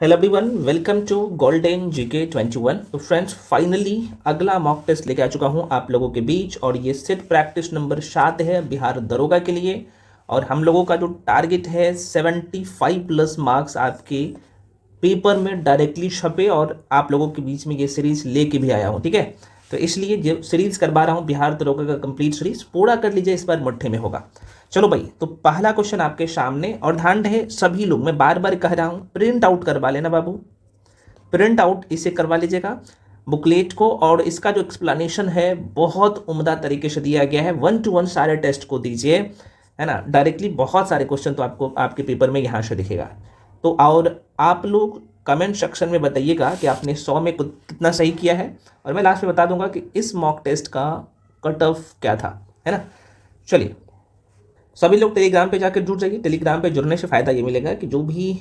Hello everyone, welcome to Golden GK 21। तो friends, finally अगला mock test लेके आ चुका हूँ आप लोगों के बीच और ये सिर्फ प्रैक्टिस नंबर 7 है बिहार दरोगा के लिए। और हम लोगों का जो टारगेट है 75 प्लस मार्क्स आपके पेपर में डायरेक्टली छपे और आप लोगों के बीच में ये सीरीज लेके भी आया हूँ। ठीक है, तो इसलिए जो सीरीज करवा रहा हूँ बिहार दरोगा का कंप्लीट सीरीज पूरा कर लीजिए, इस बार मुट्ठे में होगा। चलो भाई, तो पहला क्वेश्चन आपके सामने, और ध्यान रहे सभी लोग, मैं बार बार कह रहा हूँ प्रिंट आउट करवा लेना बाबू, प्रिंट आउट इसे करवा लीजिएगा बुकलेट को। और इसका जो एक्सप्लेनेशन है बहुत उम्दा तरीके से दिया गया है, 1 to 1 सारे टेस्ट को दीजिए, है ना, डायरेक्टली बहुत सारे क्वेश्चन तो आपको आपके पेपर में यहाँ से दिखेगा। तो और आप लोग कमेंट सेक्शन में बताइएगा कि आपने 100 में कितना सही किया है, और मैं लास्ट में बता दूंगा कि इस मॉक टेस्ट का कट ऑफ क्या था, है ना। चलिए, सभी लोग टेलीग्राम पे जाकर जुड़ जाइए। टेलीग्राम पे जुड़ने से फ़ायदा ये मिलेगा कि जो भी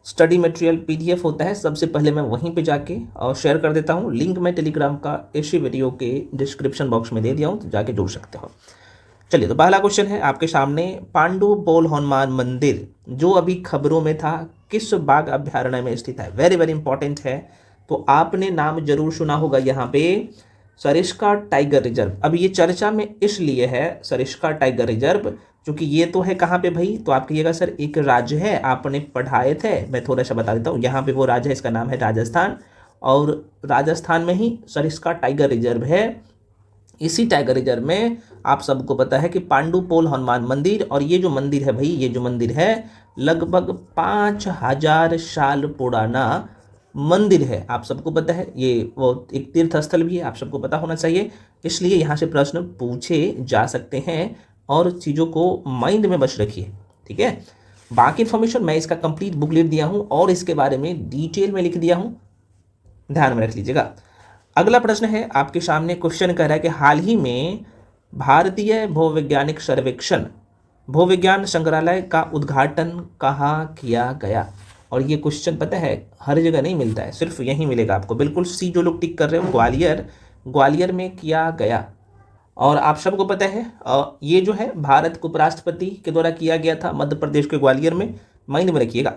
स्टडी मटेरियल पीडीएफ होता है सबसे पहले मैं वहीं पे जाके और शेयर कर देता हूँ। लिंक मैं टेलीग्राम का इसी वीडियो के डिस्क्रिप्शन बॉक्स में दे दिया हूँ, तो जाके जुड़ सकते हो। चलिए, तो पहला क्वेश्चन है आपके सामने, पांडु पोल हनुमान मंदिर जो अभी खबरों में था किस बाघ अभ्यारण्य में स्थित है? वेरी वेरी इंपॉर्टेंट है। तो आपने नाम जरूर सुना होगा यहाँ पे, सरिस्का टाइगर रिजर्व। अब ये चर्चा में इसलिए है सरिस्का टाइगर रिजर्व क्योंकि ये तो है कहाँ पे भाई, तो आप कहिएगा सर एक राज्य है, आपने पढ़ाए थे, मैं थोड़ा सा बता देता हूँ। यहाँ पे वो राज्य है, इसका नाम है राजस्थान, और राजस्थान में ही सरिस्का टाइगर रिजर्व है। इसी टाइगर रिजर्व में आप सबको पता है कि पांडु पोल हनुमान मंदिर, और ये जो मंदिर है भाई, ये जो मंदिर है लगभग 5000 साल पुराना मंदिर है। आप सबको पता है ये वो एक तीर्थ स्थल भी है, आप सबको पता होना चाहिए। इसलिए यहाँ से प्रश्न पूछे जा सकते हैं और चीज़ों को माइंड में बस रखिए, ठीक है। बाकी इन्फॉर्मेशन मैं इसका कंप्लीट बुकलेट दिया हूँ और इसके बारे में डिटेल में लिख दिया हूँ, ध्यान में रख लीजिएगा। अगला प्रश्न है आपके सामने, क्वेश्चन कह रहा है कि हाल ही में भारतीय भूवैज्ञानिक सर्वेक्षण भूविज्ञान संग्रहालय का उद्घाटन कहाँ किया गया? और ये क्वेश्चन पता है हर जगह नहीं मिलता है, सिर्फ यहीं मिलेगा आपको। बिल्कुल सी जो लोग टिक कर रहे हो, ग्वालियर में किया गया। और आप सबको पता है ये जो है भारत के उपराष्ट्रपति के द्वारा किया गया था मध्य प्रदेश के ग्वालियर में, माइंड में रखिएगा।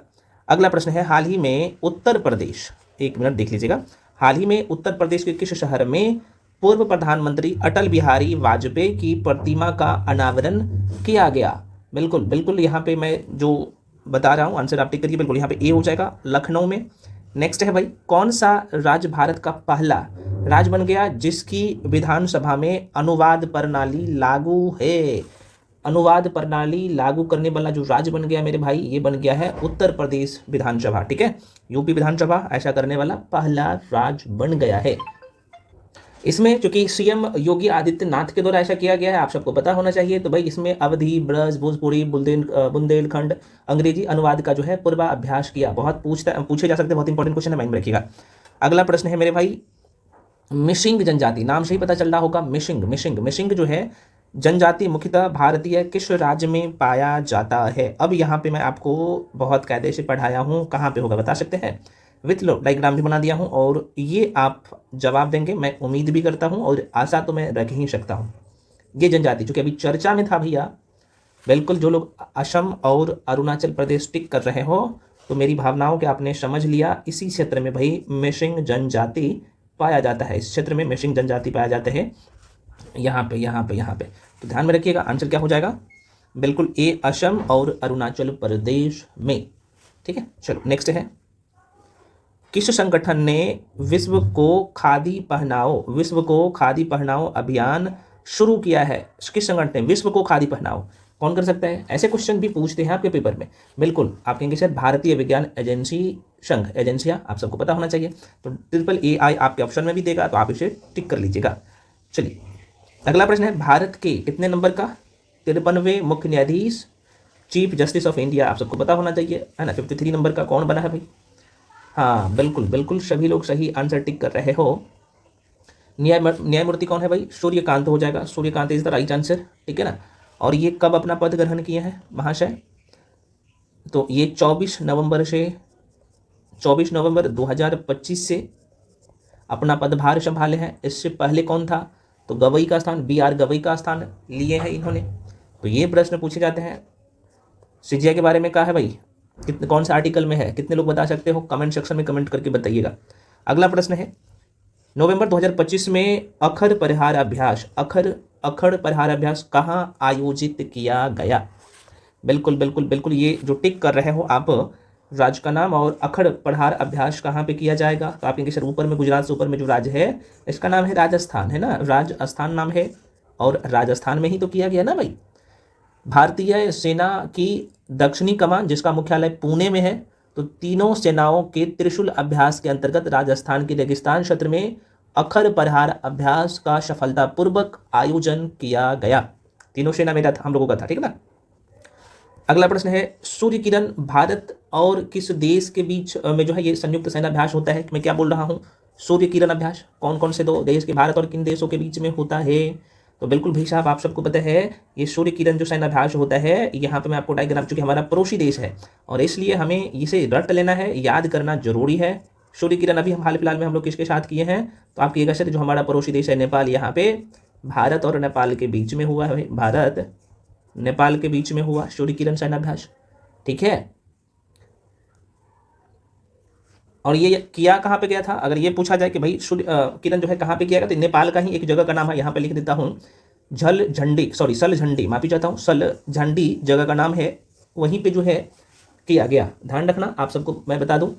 अगला प्रश्न है, हाल ही में उत्तर प्रदेश, एक मिनट देख लीजिएगा, हाल ही में उत्तर प्रदेश के किस शहर में पूर्व प्रधानमंत्री अटल बिहारी वाजपेयी की प्रतिमा का अनावरण किया गया? बिल्कुल बिल्कुल, यहाँ पे मैं जो बता रहा हूँ आंसर आप टिक करिए, बिल्कुल यहाँ पे ए हो जाएगा, लखनऊ में। नेक्स्ट है भाई, कौन सा राज्य भारत का पहला राज्य बन गया जिसकी विधानसभा में अनुवाद प्रणाली लागू है? अनुवाद प्रणाली लागू करने वाला जो राज्य बन गया मेरे भाई, ये बन गया है उत्तर प्रदेश विधानसभा, ठीक है। यूपी विधानसभा ऐसा करने वाला पहला राज्य बन गया है। इसमें चूंकि सीएम योगी आदित्यनाथ के द्वारा ऐसा किया गया है, आप सबको पता होना चाहिए। तो भाई इसमें अवधी, ब्रज, भोजपुरी, बुंदेलखंड अंग्रेजी अनुवाद का जो है पूर्वाभ्यास किया। बहुत पूछे जा सकते हैं, बहुत इंपॉर्टेंट क्वेश्चन है, माइंड में रखिएगा। अगला प्रश्न है मेरे भाई, मिसिंग जनजाति, नाम से ही पता चल रहा होगा, मिसिंग जो है जनजाति मुख्यतः भारतीय किस राज्य में पाया जाता है? अब यहाँ पे मैं आपको बहुत कायदे से पढ़ाया हूँ, कहाँ पे होगा बता सकते हैं? विथ लो डायग्राम भी बना दिया हूँ और ये आप जवाब देंगे, मैं उम्मीद भी करता हूँ और आशा तो मैं रख ही सकता हूँ। ये जनजाति जो कि अभी चर्चा में था भैया, बिल्कुल जो लोग असम और अरुणाचल प्रदेश टिक कर रहे हो, तो मेरी भावनाओं के आपने समझ लिया, इसी क्षेत्र में भाई मिसिंग जनजाति पाया जाता है, इस क्षेत्र में मिसिंग जनजाति पाया जाते हैं, यहाँ पे। तो ध्यान में रखिएगा, आंसर क्या हो जाएगा? बिल्कुल ए, असम और अरुणाचल प्रदेश में, ठीक है। चलो नेक्स्ट है, किस संगठन ने विश्व को खादी पहनाओ अभियान शुरू किया है? किस संगठन ने विश्व को खादी पहनाओ, कौन कर सकता है? ऐसे क्वेश्चन भी पूछते हैं आपके पेपर में। बिल्कुल आप कहेंगे सर भारतीय विज्ञान एजेंसी, संघ, एजेंसियां, आप सबको पता होना चाहिए। तो AAAI आपके ऑप्शन में भी देगा, तो आप इसे टिक कर लीजिएगा। चलिए, अगला प्रश्न है, भारत के कितने नंबर का 53वें मुख्य न्यायाधीश चीफ जस्टिस ऑफ इंडिया? आप सबको पता होना चाहिए, है ना। 53 नंबर का कौन बना है भाई? हाँ बिल्कुल सभी लोग सही आंसर टिक कर रहे हो। न्यायमूर्ति कौन है भाई? सूर्यकांत हो जाएगा, Suryakant is the right answer, ठीक है ना। और ये कब अपना पद ग्रहण किए हैं महाशय? तो ये 24 नवंबर 2025 से अपना पदभार संभाले हैं। इससे पहले कौन था? तो गवई का स्थान, BR गवई का स्थान लिए हैं इन्होंने। तो ये प्रश्न पूछे जाते हैं। सिजिया के बारे में कहा है भाई, कितने कौन से आर्टिकल में है, कितने लोग बता सकते हो, कमेंट सेक्शन में कमेंट करके बताइएगा। अगला प्रश्न है, नवंबर 2025 में अखर परिहार अभ्यास अखर परिहार अभ्यास कहाँ आयोजित किया गया? बिल्कुल बिल्कुल बिल्कुल, ये जो टिक कर रहे हो आप, राज्य का नाम और अखड़ पढ़ार अभ्यास कहाँ पे किया जाएगा? तो आप सर ऊपर में, गुजरात से ऊपर में जो राज्य है इसका नाम है राजस्थान, है ना, राजस्थान नाम है, और राजस्थान में ही तो किया गया ना भाई। भारतीय सेना की दक्षिणी कमान जिसका मुख्यालय पुणे में है, तो तीनों सेनाओं के त्रिशूल अभ्यास के अंतर्गत राजस्थान के रेगिस्तान क्षेत्र में अखर प्रहार अभ्यास का सफलतापूर्वक आयोजन किया गया। तीनों सेना मेरा हम लोगों का था, ठीक है ना। अगला प्रश्न है, सूर्य किरण भारत और किस देश के बीच में जो है ये संयुक्त सेनाभ्यास होता है? मैं क्या बोल रहा हूँ, सूर्य किरण अभ्यास कौन कौन से दो देश के, भारत और किन देशों के बीच में होता है? तो बिल्कुल भाई साहब, आप सबको पता है ये सूर्य किरण जो सेनाभ्यास होता है, यहाँ पे मैं आपको डायग्राम, चूंकि हमारा पड़ोसी देश है और इसलिए हमें इसे रट लेना है, याद करना जरूरी है। सूर्य किरण अभी हम हाल फिलहाल में हम लोग किसके साथ किए हैं? तो आप किएगा सर, जो हमारा पड़ोसी देश है नेपाल, यहाँ पे भारत और नेपाल के बीच में हुआ है, भारत नेपाल के बीच में हुआ सूर्य किरण सेनाभ्यास, ठीक है। और ये किया कहाँ पे गया था? अगर ये पूछा जाए कि भाई सूर्य किरण जो है कहाँ पे किया गया, तो नेपाल का ही एक जगह का नाम है, यहाँ पे लिख देता हूँ, सल झंडी, माफी चाहता हूँ, सल झंडी जगह का नाम है, वहीं पे जो है किया गया। ध्यान रखना, आप सबको मैं बता दूं,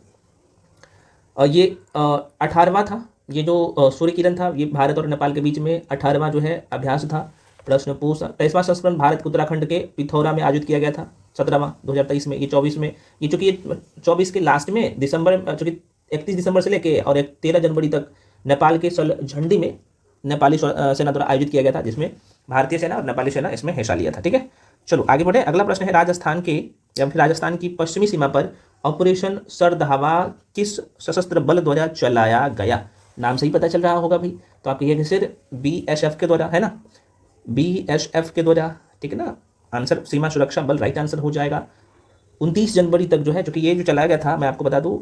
ये 18वां था, ये जो सूर्य किरण था, ये भारत और नेपाल के बीच में 18वां जो है अभ्यास था। प्रश्न पूछा, 23वां संस्करण भारत के उत्तराखंड के पिथौरा में आयोजित किया गया था 17वां 2023 में। ये 24 में, ये चूंकि ये 24 के लास्ट में दिसंबर, चूंकि 31 दिसंबर से लेके और 13 जनवरी तक नेपाल के सल झंडी में नेपाली सेना द्वारा आयोजित किया गया था, जिसमें भारतीय सेना और नेपाली सेना इसमें हिस्सा लिया था, ठीक है। चलो आगे बढ़े। अगला प्रश्न है, राजस्थान के या फिर राजस्थान की पश्चिमी सीमा पर ऑपरेशन सरदहवा किस सशस्त्र बल द्वारा चलाया गया? नाम से ही पता चल रहा होगा भाई, तो आप कहिएगा सर BSF के द्वारा, है ना, BSF के द्वारा, ठीक है ना। आंसर सीमा सुरक्षा बल राइट आंसर हो जाएगा। 29 जनवरी तक जो है, क्योंकि ये जो चलाया गया था, मैं आपको बता दूं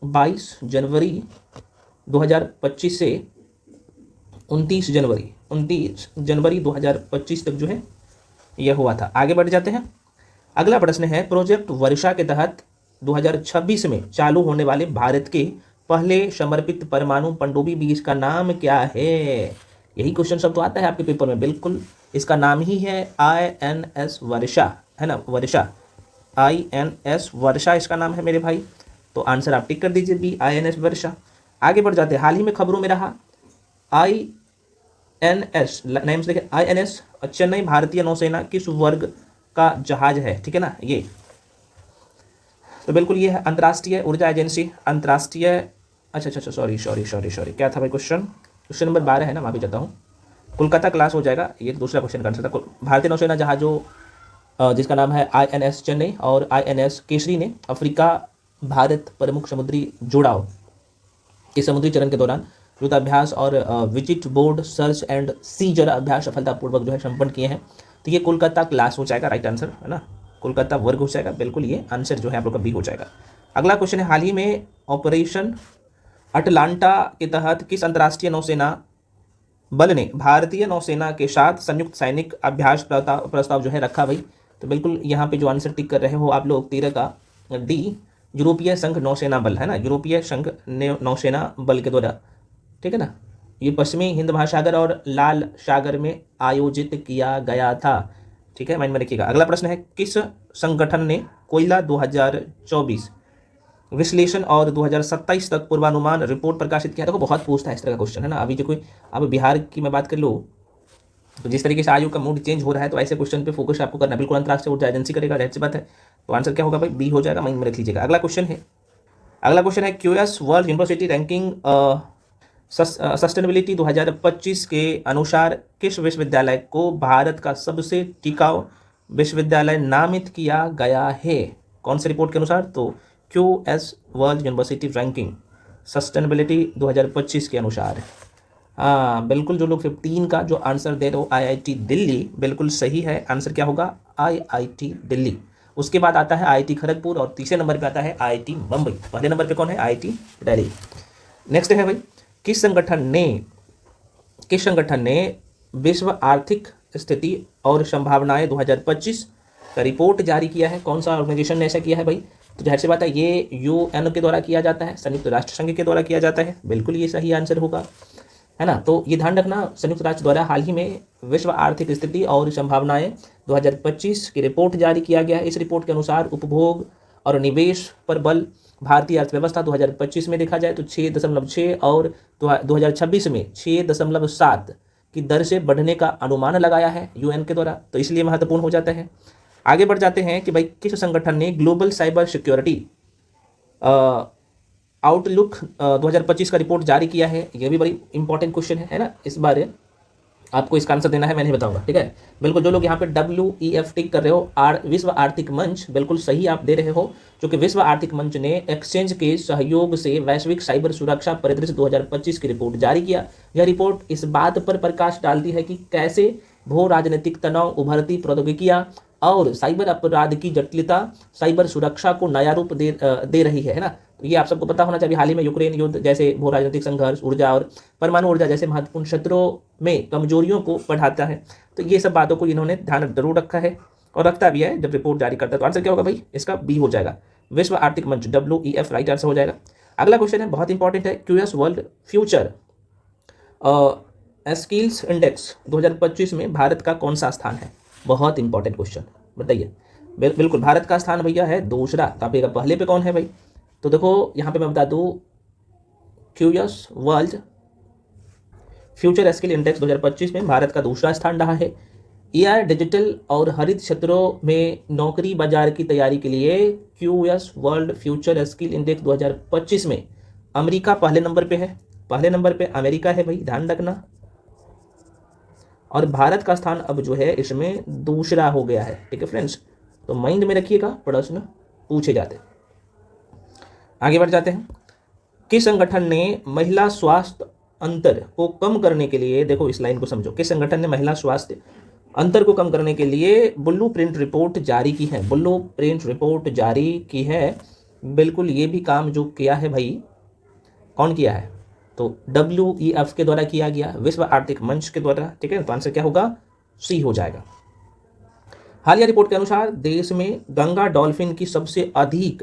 22 जनवरी 2025 से 29 जनवरी 2025 तक जो है यह हुआ था। आगे बढ़ जाते हैं। अगला प्रश्न है, प्रोजेक्ट वर्षा के तहत 2026 में चालू होने वाले भारत के पहले समर्पित परमाणु पनडुब्बी बीज का नाम क्या है? यही क्वेश्चन सब तो आता है आपके पेपर में, बिल्कुल इसका नाम ही है INS वर्षा, है ना, वर्षा, INS वर्षा इसका नाम है मेरे भाई। तो आंसर आप टिक कर दीजिए B, INS वर्षा। आगे बढ़ जाते हैं। हाल ही में खबरों में रहा INS, नेम से देखें, INS चेन्नई भारतीय नौसेना किस वर्ग का जहाज है? ठीक है ना, ये तो बिल्कुल ये है अंतर्राष्ट्रीय ऊर्जा एजेंसी, अंतर्राष्ट्रीय, अच्छा सॉरी क्या था भाई क्वेश्चन नंबर 12 है ना, माफी चाहता हूँ, कोलकाता क्लास हो जाएगा, ये दूसरा क्वेश्चन कर सकता। भारतीय नौसेना जहाजों जिसका नाम है INS चेन्नई और INS केसरी ने अफ्रीका भारत प्रमुख समुद्री जुड़ाव के समुद्री चरण के दौरान युद्धाभ्यास और visit board search and seizure अभ्यास सफलतापूर्वक जो है संपन्न किए हैं। तो ये कोलकाता क्लास हो जाएगा, राइट आंसर, है ना, कोलकाता वर्ग हो जाएगा, बिल्कुल ये आंसर जो है आप लोग का B हो जाएगा। अगला क्वेश्चन है, हाल ही में ऑपरेशन अटलांटा के तहत किस अंतर्राष्ट्रीय नौसेना बल ने भारतीय नौसेना के साथ संयुक्त सैनिक अभ्यास प्रस्ताव जो है रखा भाई? तो बिल्कुल यहाँ पे जो आंसर टिक कर रहे हो आप लोग 13 का D, यूरोपीय संघ नौसेना बल, है ना, यूरोपीय संघ नौसेना बल के द्वारा, ठीक है ना। ये पश्चिमी हिंद महासागर और लाल सागर में आयोजित किया गया था, ठीक है, माइंड में रखिएगा। अगला प्रश्न है, किस संगठन ने कोयला 2024 विश्लेषण और 2027 तक पूर्वानुमान रिपोर्ट प्रकाशित किया? देखो बहुत पूछता है इस तरह का क्वेश्चन, है ना। अभी जो कोई, अब बिहार की मैं बात कर लूँ तो जिस तरीके से आयु का मूड चेंज हो रहा है, तो ऐसे क्वेश्चन पे फोकस आपको करना, बिल्कुल अंतर्राष्ट्रीय ऊर्जा एजेंसी करेगा, जाहिर सी बात है। तो आंसर क्या होगा भाई? B हो जाएगा, माइंड में रख लीजिएगा। अगला क्वेश्चन है, QS world university ranking sustainability 2025 के अनुसार किस विश्वविद्यालय को भारत का सबसे टिकाऊ विश्वविद्यालय नामित किया गया है? कौन सी रिपोर्ट के अनुसार? तो QS world university ranking sustainability 2025 के अनुसार। हाँ बिल्कुल, जो लोग 15 का जो आंसर दे रहे हो IIT दिल्ली, बिल्कुल सही है। आंसर क्या होगा? IIT दिल्ली। उसके बाद आता है IIT खड़गपुर और तीसरे नंबर पे आता है IIT बम्बई। पहले नंबर पे कौन है? IIT दिल्ली। नेक्स्ट है भाई, किस संगठन ने विश्व आर्थिक स्थिति और संभावनाएं 2025 का रिपोर्ट जारी किया है? कौन सा ऑर्गेनाइजेशन ने ऐसा किया है भाई? तो जाहिर सी बात है ये यूएन के द्वारा किया जाता है, संयुक्त राष्ट्र संघ के द्वारा किया जाता है, बिल्कुल ये सही आंसर होगा, है ना। तो ये ध्यान रखना, संयुक्त राष्ट्र द्वारा हाल ही में विश्व आर्थिक स्थिति और संभावनाएं 2025 की रिपोर्ट जारी किया गया है। इस रिपोर्ट के अनुसार उपभोग और निवेश पर बल भारतीय अर्थव्यवस्था 2025 में देखा जाए तो 6.6 और 2026 में 6.7 की दर से बढ़ने का अनुमान लगाया है यूएन के द्वारा, तो इसलिए महत्वपूर्ण हो जाता है। आगे बढ़ जाते हैं कि भाई किस संगठन ने ग्लोबल साइबर सिक्योरिटी आउटलुक 2025 का रिपोर्ट जारी किया है। यह भी बड़ी इंपॉर्टेंट क्वेश्चन है ना। इस बार आपको इसका आंसर देना है, मैं नहीं बताऊंगा, ठीक है। बिल्कुल जो लोग यहाँ पे WEF टिक कर रहे हो, विश्व आर्थिक मंच, बिल्कुल सही आप दे रहे हो, क्योंकि विश्व आर्थिक मंच ने एक्सचेंज के सहयोग से वैश्विक साइबर सुरक्षा परिदृश्य 2025 की रिपोर्ट जारी किया। यह रिपोर्ट इस बात पर प्रकाश डालती है कि कैसे भू राजनीतिक तनाव, उभरती प्रौद्योगिकियां और साइबर अपराध की जटिलता साइबर सुरक्षा को नया रूप दे रही है ना। तो ये आप सबको पता होना चाहिए। हाल ही में यूक्रेन युद्ध जैसे भू राजनीतिक संघर्ष, ऊर्जा और परमाणु ऊर्जा जैसे महत्वपूर्ण क्षेत्रों में कमजोरियों को बढ़ाता है। तो ये सब बातों को इन्होंने ध्यान जरूर रखा है और रखता भी है जब रिपोर्ट जारी करता है। तो आंसर क्या होगा भाई, इसका बी हो जाएगा, विश्व आर्थिक मंच, WEF राइट आंसर हो जाएगा। अगला क्वेश्चन है, बहुत इंपॉर्टेंट है, QS world future skills index 2025 में भारत का कौन सा स्थान है। बहुत इंपॉर्टेंट क्वेश्चन, बताइए। बिल्कुल भारत का स्थान भैया है दूसरा। तो आप पहले पे कौन है भाई, तो देखो यहाँ पे मैं बता दूँ, QS world future skill index 2025 में भारत का दूसरा स्थान रहा है। एआई, डिजिटल और हरित क्षेत्रों में नौकरी बाजार की तैयारी के लिए QS world future skill index 2025 में अमेरिका पहले नंबर पे है। पहले नंबर पे अमेरिका है भाई, ध्यान रखना। और भारत का स्थान अब जो है इसमें दूसरा हो गया है, ठीक है फ्रेंड्स। तो माइंड में रखिएगा, प्रश्न पूछे जाते हैं। आगे बढ़ जाते हैं, किस संगठन ने महिला स्वास्थ्य अंतर को कम करने के लिए, देखो इस लाइन को समझो, किस संगठन ने महिला स्वास्थ्य अंतर को कम करने के लिए ब्लूप्रिंट रिपोर्ट जारी की है। ब्लूप्रिंट रिपोर्ट जारी की है, बिल्कुल ये भी काम जो किया है भाई, कौन किया है, तो WEF के द्वारा किया गया, विश्व आर्थिक मंच के द्वारा, ठीक है। तो आंसर क्या होगा, सी हो जाएगा। हालिया रिपोर्ट के अनुसार देश में गंगा डॉल्फिन की सबसे अधिक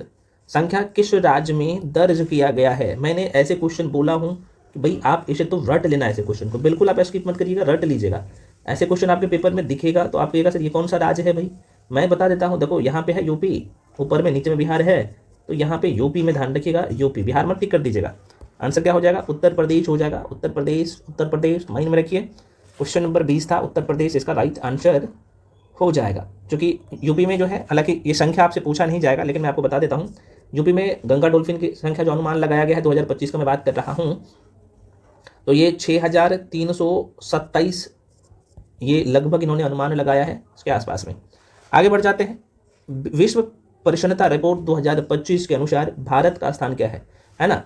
संख्या किस राज्य में दर्ज किया गया है। मैंने ऐसे क्वेश्चन बोला हूं कि भाई आप इसे तो रट लेना, ऐसे क्वेश्चन को बिल्कुल आप स्किप मत करिएगा, रट लीजिएगा। ऐसे क्वेश्चन आपके पेपर में दिखेगा तो आप कहिएगा सर ये कौन सा राज्य है भाई। मैं बता देता हूँ, देखो यहाँ पे है यूपी, ऊपर में नीचे में बिहार है, तो यहाँ पे यूपी में ध्यान रखिएगा, यूपी, बिहार मत टिक कर दीजिएगा। आंसर क्या हो जाएगा, उत्तर प्रदेश हो जाएगा। उत्तर प्रदेश, उत्तर प्रदेश माइंड में रखिए। क्वेश्चन नंबर 20 था, उत्तर प्रदेश इसका राइट आंसर हो जाएगा। क्योंकि यूपी में जो है, हालांकि ये संख्या आपसे पूछा नहीं जाएगा, लेकिन मैं आपको बता देता हूँ, यूपी में गंगा डॉल्फिन की संख्या जो अनुमान लगाया गया है 2025 का मैं बात कर रहा हूँ, तो ये 6327 ये लगभग इन्होंने अनुमान लगाया है, इसके आसपास में। आगे बढ़ जाते हैं, विश्व प्रसन्नता रिपोर्ट 2025 के अनुसार भारत का स्थान क्या है ना।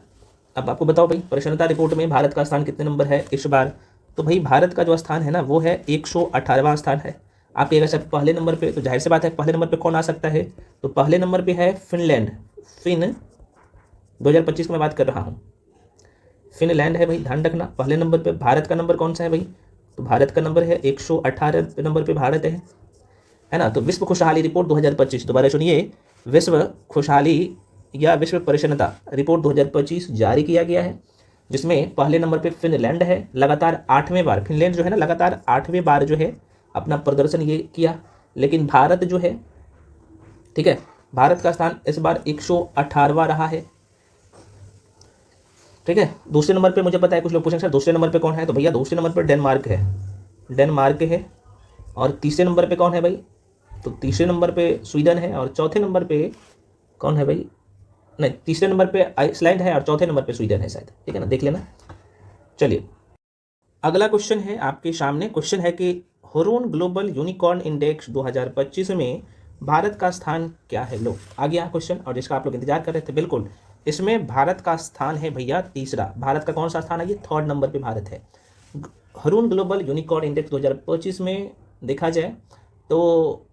अब आपको बताओ भाई, प्रसन्नता रिपोर्ट में भारत का स्थान कितने नंबर है इस बार, तो भाई भारत का जो स्थान है ना वो है 118वां स्थान है। आप कहिएगा सर पहले नंबर पे, तो जाहिर सी बात है पहले नंबर पे कौन आ सकता है, तो पहले नंबर पे है फिनलैंड। 2025 की मैं बात कर रहा हूँ, फिनलैंड है भाई, ध्यान रखना। पहले नंबर पे भारत का नंबर कौन सा है भाई, तो भारत का नंबर है 118 नंबर पे भारत है ना। तो विश्व खुशहाली रिपोर्ट 2025, दोबारा सुनिए, विश्व खुशहाली या विश्व प्रसन्नता रिपोर्ट 2025 जारी किया गया है, जिसमें पहले नंबर पे फिनलैंड है। लगातार 8वें बार फिनलैंड जो है ना, लगातार 8वें बार जो है अपना प्रदर्शन ये किया। लेकिन भारत जो है, ठीक है, भारत का स्थान इस बार 118वां रहा है, ठीक है। दूसरे नंबर पे मुझे पता है कुछ लोग पूछेंगे सर दूसरे नंबर पे कौन है, तो भैया दूसरे नंबर पे डेनमार्क है, डेनमार्क है। और तीसरे नंबर पे कौन है भाई, तो तीसरे नंबर पे स्वीडन है। और चौथे नंबर पे कौन है भाई, नहीं तीसरे नंबर पे आइसलैंड है और चौथे नंबर पे स्वीडन है शायद, ठीक है ना, देख लेना। चलिए अगला क्वेश्चन है आपके सामने, क्वेश्चन है कि हुरून ग्लोबल यूनिकॉर्न इंडेक्स 2025 में भारत का स्थान क्या है। लो आ गया क्वेश्चन, और जिसका आप लोग इंतजार कर रहे थे, बिल्कुल इसमें भारत का स्थान है भैया तीसरा। भारत का कौन सा स्थान है, ये 3rd नंबर पे भारत है। हुरून ग्लोबल यूनिकॉर्न इंडेक्स 2025 में देखा जाए तो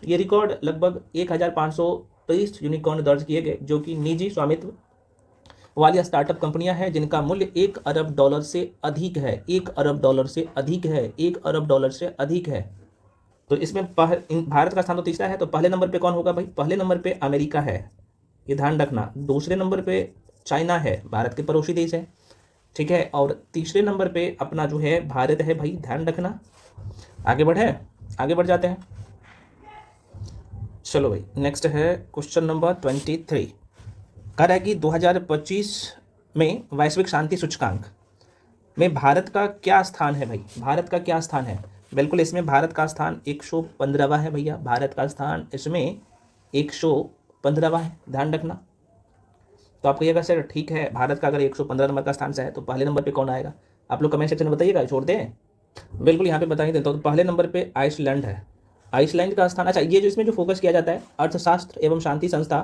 ये रिकॉर्ड लगभग 1523 यूनिकॉर्न दर्ज किए गए, जो कि निजी स्वामित्व वाली स्टार्टअप कंपनियां हैं जिनका मूल्य $1 अरब से अधिक है, $1 अरब से अधिक है, $1 अरब से अधिक है। तो इसमें भारत का स्थान तो तीसरा है, तो पहले नंबर पे कौन होगा भाई, पहले नंबर पे अमेरिका है, ये ध्यान रखना। दूसरे नंबर पे चाइना है, भारत के पड़ोसी देश है, ठीक है। और तीसरे नंबर पे अपना जो है भारत है भाई, ध्यान रखना। आगे बढ़ जाते हैं। चलो भाई, नेक्स्ट है क्वेश्चन नंबर 23। कह रहा है कि 2025 में वैश्विक शांति सूचकांक में भारत का क्या स्थान है भाई, भारत का क्या स्थान है। बिल्कुल, इसमें भारत का स्थान 115वां है भैया, भारत का स्थान इसमें 115वां है, ध्यान रखना। तो आप कहिएगा सर ठीक है, भारत का अगर 115 नंबर का स्थान से है तो पहले नंबर पे कौन आएगा, आप लोग कमेंट सेक्शन में बताइएगा, छोड़ दें। बिल्कुल, यहाँ पे बता ही देता हूँ। तो पहले नंबर पे आइसलैंड है, आइसलैंड का स्थान। अच्छा, ये जो इसमें जो फोकस किया जाता है, अर्थशास्त्र एवं शांति संस्था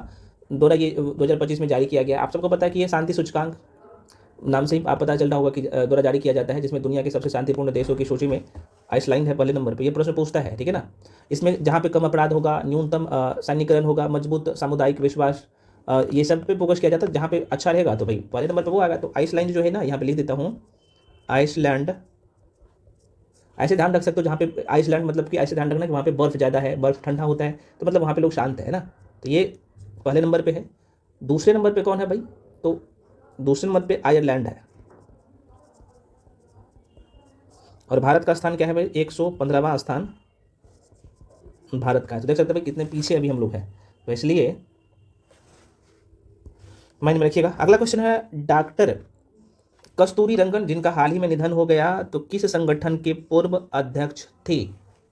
द्वारा ये 2025 में जारी किया गया। आप सबको पता है कि ये शांति सूचकांक नाम से ही आप पता चल रहा होगा कि द्वारा जारी किया जाता है, जिसमें दुनिया के सबसे शांतिपूर्ण देशों की सूची में आइसलैंड है पहले नंबर पे। ये प्रश्न पूछता है, ठीक है ना। इसमें जहाँ पे कम अपराध होगा, न्यूनतम सैन्यकरण होगा, मजबूत सामुदायिक विश्वास, ये सब पे फोकस किया जाता है। जहाँ पे अच्छा रहेगा तो भाई पहले नंबर पे वो आएगा। तो आइसलैंड जो है ना, यहाँ पे लिख देता हूँ आइसलैंड। ऐसे ध्यान रख सकते हो, जहाँ पे आइसलैंड मतलब कि ऐसे ध्यान रखना कि वहाँ पे बर्फ़ ज़्यादा है, बर्फ़ ठंडा होता है, तो मतलब वहाँ पे लोग शांत है ना। तो ये पहले नंबर पे है। दूसरे नंबर पे कौन है भाई, तो दूसरे नंबर पे आयरलैंड है। और भारत का स्थान क्या है भाई, 115वां स्थान भारत का है। तो देख सकते हैं भाई कितने पीछे अभी हम लोग हैं, तो इसलिए माइंड में रखिएगा। अगला क्वेश्चन है, डॉक्टर कस्तूरी रंगन जिनका हाल ही में निधन हो गया, तो किस संगठन के पूर्व अध्यक्ष थे।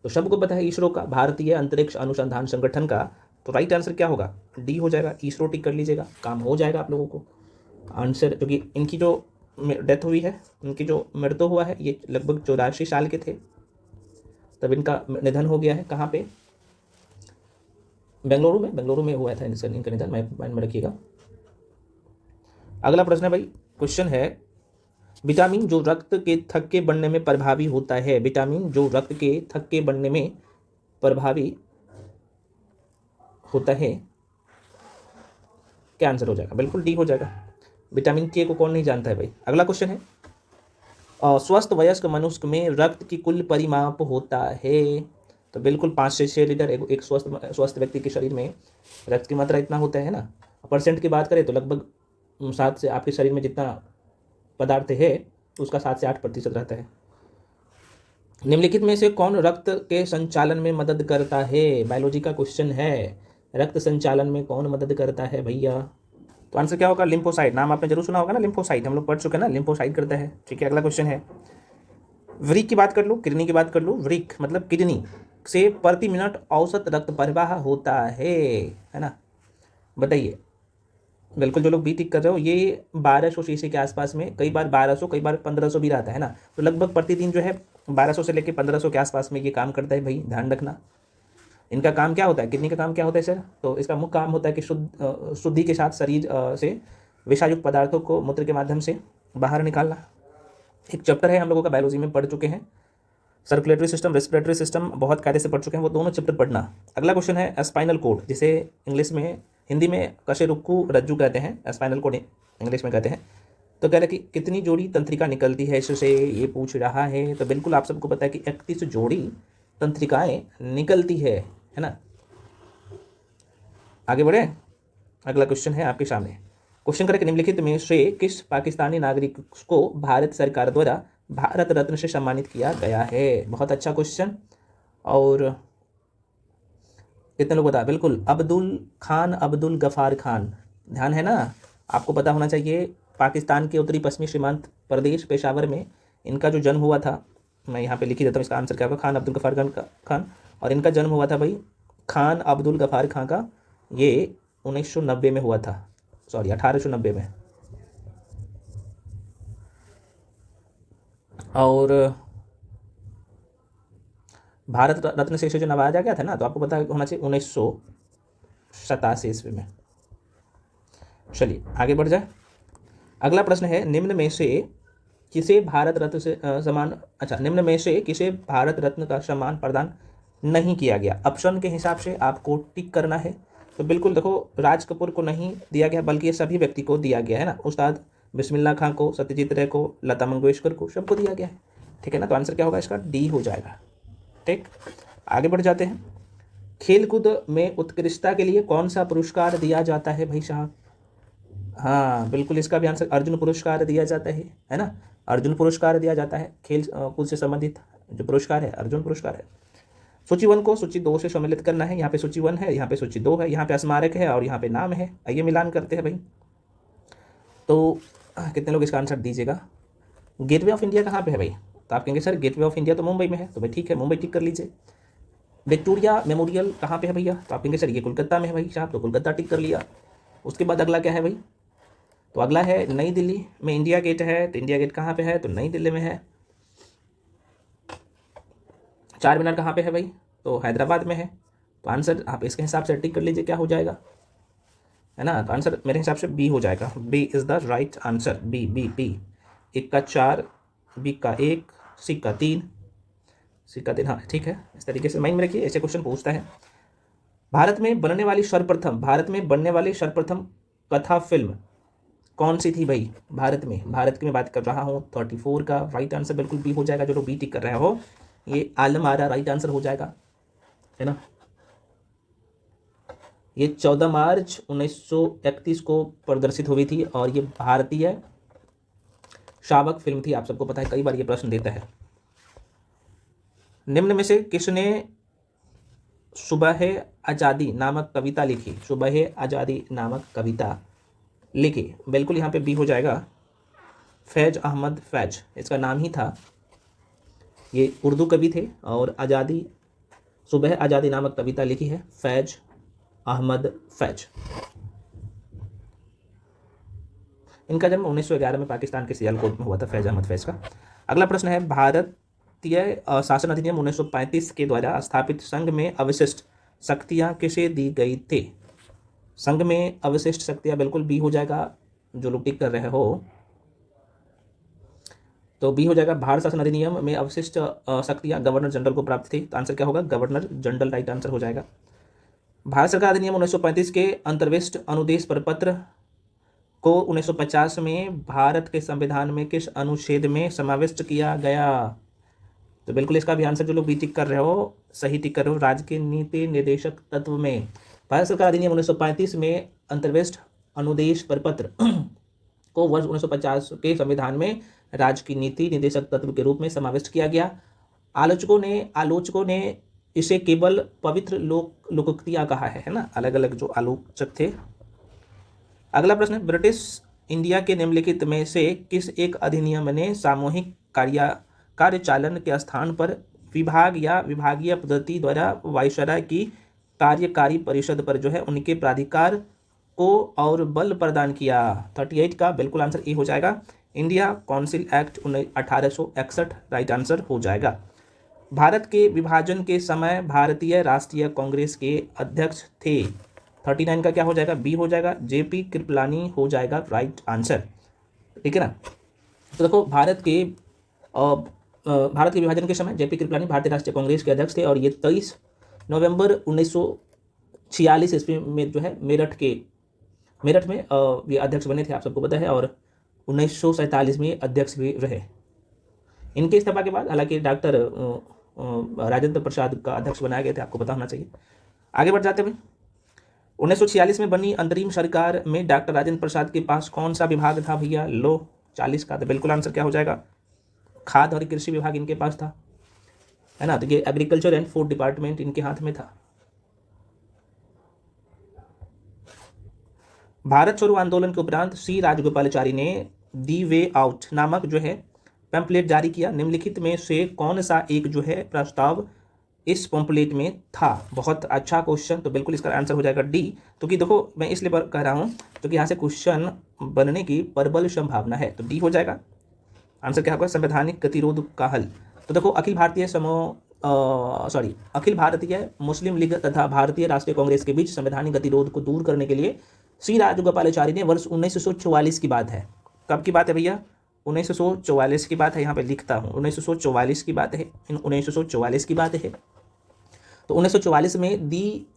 तो सबको पता है इसरो का, भारतीय अंतरिक्ष अनुसंधान संगठन का। तो राइट आंसर क्या होगा, डी हो जाएगा। इसरो टिक कर लीजिएगा, काम हो जाएगा आप लोगों को आंसर। क्योंकि इनकी जो डेथ हुई है, उनकी जो मृत्यु हुआ है, ये लगभग 84 साल के थे तब इनका निधन हो गया है। कहाँ पे, बेंगलुरु में हुआ था इनका निधन, माइंड में रखिएगा। अगला प्रश्न है भाई, क्वेश्चन है, विटामिन जो रक्त के थक्के बनने में प्रभावी होता है, विटामिन जो रक्त के थक्के बनने में प्रभावी होता है, क्या आंसर हो जाएगा, बिल्कुल डी हो जाएगा। विटामिन के को कौन नहीं जानता है भाई। अगला क्वेश्चन है, स्वस्थ वयस्क मनुष्य में रक्त की कुल परिमाप होता है। तो बिल्कुल 5 से 6 लीटर एक स्वस्थ व्यक्ति के शरीर में रक्त की मात्रा इतना होता है ना। परसेंट की बात करें तो लगभग 7 से, आपके शरीर में जितना पदार्थ है तो उसका 7 से 8% रहता है। निम्नलिखित में से कौन रक्त के संचालन में मदद करता है, बायोलॉजी का क्वेश्चन है, रक्त संचालन में कौन मदद करता है भैया। तो आंसर क्या होगा, लिम्फोसाइट। नाम आपने जरूर सुना होगा ना, लिम्फोसाइट, हम लोग पढ़ चुके हैं ना, लिम्फोसाइट करता है, ठीक है। अगला क्वेश्चन है, वृक्क की बात कर लो, किडनी की बात कर लो। वृक्क मतलब किडनी से प्रति मिनट औसत रक्त प्रवाह होता है ना, बताइए। बिल्कुल, जो लोग बी टिक कर रहे हो, ये 1200 सीसी के आसपास में, कई बार 1200, कई बार 1500 भी रहता है ना। तो लगभग प्रतिदिन जो है 1200 से लेकर 1500 के आसपास में ये काम करता है भाई, ध्यान रखना। इनका काम क्या होता है, किडनी का काम क्या होता है सर, तो इसका मुख्य काम होता है कि शुद्धि के साथ शरीर से विषायुक्त पदार्थों को मूत्र के माध्यम से बाहर निकालना। एक चैप्टर है हम लोगों का बायोलॉजी में पढ़ चुके हैं, सर्कुलेटरी सिस्टम, रेस्पिरेटरी सिस्टम, बहुत कायदे से पढ़ चुके हैं, वो दोनों चैप्टर पढ़ना। अगला क्वेश्चन है, स्पाइनल कोड, जिसे इंग्लिश में, हिंदी में कशेरुक्कू रज्जु कहते हैं, स्पाइनल कोड इंग्लिश में कहते हैं। तो कह रहे कि कितनी जोड़ी तंत्रिका निकलती है, इससे ये पूछ रहा है। तो बिल्कुल आप सबको पता है कि 31 जोड़ी तंत्रिकाएं निकलती है ना। आगे बढ़े, अगला क्वेश्चन है आपके सामने। क्वेश्चन करें कि निम्नलिखित में से किस पाकिस्तानी नागरिक को भारत सरकार द्वारा भारत रत्न से सम्मानित किया गया है। बहुत अच्छा क्वेश्चन। और कितने लोग बता, बिल्कुल अब्दुल खान, अब्दुल गफ़ार खान, ध्यान है ना, आपको पता होना चाहिए। पाकिस्तान के उत्तरी पश्चिमी सीमांत प्रदेश पेशावर में इनका जो जन्म हुआ था, मैं यहाँ पे लिख ही देता हूँ, इसका आंसर क्या होगा, खान अब्दुल गफ़ार खान। और इनका जन्म हुआ था भाई, खान अब्दुल गफ़ार खान का, ये 1990 में हुआ था, सॉरी 1890 में। और भारत रत्न से जो नवाजा गया था ना, तो आपको पता होना चाहिए 1987 ईस्वी में। चलिए आगे बढ़ जाए। अगला प्रश्न है, निम्न में से किसे भारत रत्न से निम्न में से किसे भारत रत्न का सम्मान प्रदान नहीं किया गया। ऑप्शन के हिसाब से आपको टिक करना है। तो बिल्कुल देखो, राज कपूर को नहीं दिया गया, बल्कि ये सभी व्यक्ति को दिया गया है ना, उस्ताद बिस्मिल्लाह खां को, सत्यजीत रे को, लता मंगेशकर को, सबको दिया गया है, ठीक है ना। तो आंसर क्या होगा इसका, डी हो जाएगा, ठीक। आगे बढ़ जाते हैं। खेलकूद में उत्कृष्टता के लिए कौन सा पुरस्कार दिया जाता है भाई साहब? हाँ बिल्कुल, इसका भी आंसर अर्जुन पुरस्कार दिया जाता है ना। अर्जुन पुरस्कार दिया जाता है, खेल कूद से संबंधित जो पुरस्कार है अर्जुन पुरस्कार है। सूची 1 को सूची 2 से सम्मिलित करना है। यहाँ पे सूची 1 है, यहाँ पे सूची 2 है, यहाँ पे स्मारक है और यहाँ पे नाम है। आइए मिलान करते हैं भाई। तो कितने लोग इसका आंसर दीजिएगा। गेटवे ऑफ इंडिया कहाँ पे है भाई? तो आप कहेंगे सर गेटवे ऑफ इंडिया तो मुंबई में है, तो भाई ठीक है, मुंबई टिक कर लीजिए। विक्टोरिया मेमोरियल कहाँ पे है भैया? तो आप कहेंगे सर ये कोलकाता में है भाई साहब, तो कोलकाता टिक कर लिया। उसके बाद अगला क्या है भाई? तो अगला है नई दिल्ली में इंडिया गेट है, तो इंडिया गेट कहाँ पे है? तो नई दिल्ली में है। चार मीनार कहाँ पे है भाई? तो हैदराबाद में है। तो आंसर आप इसके हिसाब से टिक कर लीजिए, क्या हो जाएगा, है ना। तो आंसर मेरे हिसाब से बी हो जाएगा। B is the right answer. B B B. 1 का 4, बी का 1, सी का 3, सी का 3। हाँ ठीक है, इस तरीके से माइंड में रखिए, ऐसे क्वेश्चन पूछता है। भारत में बनने वाली सर्वप्रथम कथा फिल्म कौन सी थी भाई? भारत की मैं बात कर रहा हूँ। 34 का राइट आंसर बिल्कुल बी हो जाएगा। जो लोग बी टिक कर रहे हो, ये आलम आरा राइट आंसर हो जाएगा, है ना। ये 14 मार्च 1931 को प्रदर्शित हुई थी और ये भारतीय शावक फिल्म थी। आप सबको पता है, कई बार ये प्रश्न देता है। निम्न में से किसने सुबह आज़ादी नामक कविता लिखी? सुबह आज़ादी नामक कविता लिखी, बिल्कुल यहाँ पे बी हो जाएगा। फैज अहमद फैज इसका नाम ही था। ये उर्दू कवि थे और सुबह आज़ादी नामक कविता लिखी है फैज अहमद फैज। इनका जन्म 1911 में पाकिस्तान के सियालकोट में हुआ था, फैज अहमद फैज का। अगला प्रश्न है, भारतीय शासन अधिनियम 1935 के द्वारा स्थापित संघ में अवशिष्ट शक्तियाँ किसे दी गई थी? संघ में अवशिष्ट शक्तियाँ बिल्कुल बी हो जाएगा, जो लोग टिक कर रहे हो। तो बी हो जाएगा। भारत शासन अधिनियम में अवशिष्ट शक्तियाँ गवर्नर जनरल को प्राप्त थी, तो आंसर क्या होगा? गवर्नर जनरल राइट आंसर हो जाएगा। भारत सरकार अधिनियम 1935 के अंतर्विष्ट अनुदेश प्रपत्र को 1950 में भारत के संविधान में किस अनुच्छेद में समाविष्ट किया गया? तो बिल्कुल इसका भी आंसर जो लोग बी टिक कर रहे हो, सही टिक कर रहे हो। राज्य के नीति निर्देशक तत्व में भारत सरकार अधिनियम 1935 में अंतर्विष्ट अनुदेश प्रपत्र को वर्ष 1950 के संविधान में राज्य की नीति निर्देशक तत्व के रूप में समाविष्ट किया गया। आलोचकों ने इसे केवल पवित्र लोकोक्तियाँ कहा है ना, अलग अलग जो आलोचक थे। अगला प्रश्न, ब्रिटिश इंडिया के निम्नलिखित में से किस एक अधिनियम ने सामूहिक कार्यचालन के स्थान पर विभाग या विभागीय पद्धति द्वारा वायसराय की कार्यकारी परिषद पर जो है उनके प्राधिकार को और बल प्रदान किया? 38 का बिल्कुल आंसर ए हो जाएगा। India council act 1861 right answer हो जाएगा। भारत के विभाजन के समय भारतीय राष्ट्रीय कांग्रेस के अध्यक्ष थे? 39 का क्या हो जाएगा? बी हो जाएगा। जेपी कृपलानी हो जाएगा राइट आंसर, ठीक है ना। तो देखो, भारत के विभाजन के समय जेपी कृपलानी भारतीय राष्ट्रीय कांग्रेस के अध्यक्ष थे और ये 23 नवंबर 1946 ईस्वी में जो है मेरठ में ये अध्यक्ष बने थे, आप सबको पता है। और 1947 में अध्यक्ष भी रहे। इनके इस्तीफा के बाद हालांकि डॉक्टर राजेंद्र प्रसाद का अध्यक्ष बनाए गए थे, आपको पता होना चाहिए। आगे बढ़ जाते हैं। 1946 में बनी अंतरिम सरकार में डॉक्टर राजेंद्र प्रसाद के पास कौन सा विभाग था भैया? लो 40 का, तो बिल्कुल आंसर क्या हो जाएगा? खाद्य और कृषि विभाग इनके पास था, है ना। तो ये एग्रीकल्चर एंड फूड डिपार्टमेंट इनके हाथ में था। भारत छोड़ो आंदोलन के उपरांत सी राजगोपालाचारी ने दी वे आउट नामक जो है पैम्पलेट जारी किया। निम्नलिखित में से कौन सा एक जो है प्रस्ताव इस पैम्पलेट में था? बहुत अच्छा क्वेश्चन, तो बिल्कुल इसका आंसर हो जाएगा डी। तो कि देखो, मैं इसलिए कह रहा हूँ क्योंकि यहाँ से क्वेश्चन बनने की प्रबल संभावना है, तो डी हो जाएगा। आंसर क्या होगा? संवैधानिक गतिरोध का हल। तो देखो, अखिल भारतीय मुस्लिम लीग तथा भारतीय राष्ट्रीय कांग्रेस के बीच संवैधानिक गतिरोध को दूर करने के लिए सी राजगोपालाचारी ने वर्ष 1944 की बात है। कब की बात है भैया? 1944 की बात है, यहाँ पे लिखता हूँ 1944 की बात है, 1944 की बात है। तो 1944 में दी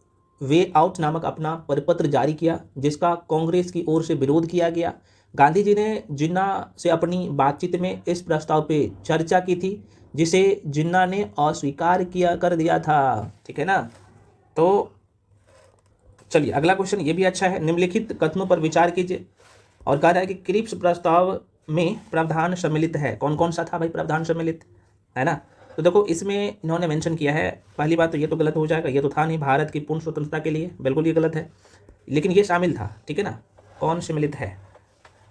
वे आउट नामक अपना परिपत्र जारी किया, जिसका कांग्रेस की ओर से विरोध किया गया। गांधी जी ने जिन्ना से अपनी बातचीत में इस प्रस्ताव पे चर्चा की थी, जिसे जिन्ना ने अस्वीकार कर दिया था, ठीक है ना। तो चलिए अगला क्वेश्चन ये भी अच्छा है। निम्नलिखित कथनों पर विचार कीजिए और कह रहा है कि क्रिप्स प्रस्ताव में प्रावधान सम्मिलित है। कौन कौन सा था भाई प्रावधान सम्मिलित, है ना। तो देखो इसमें इन्होंने मेंशन किया है, पहली बात तो ये तो गलत हो जाएगा, ये तो था नहीं भारत की पूर्ण स्वतंत्रता के लिए, बिल्कुल ये गलत है, लेकिन ये शामिल था, ठीक है ना। कौन सम्मिलित है,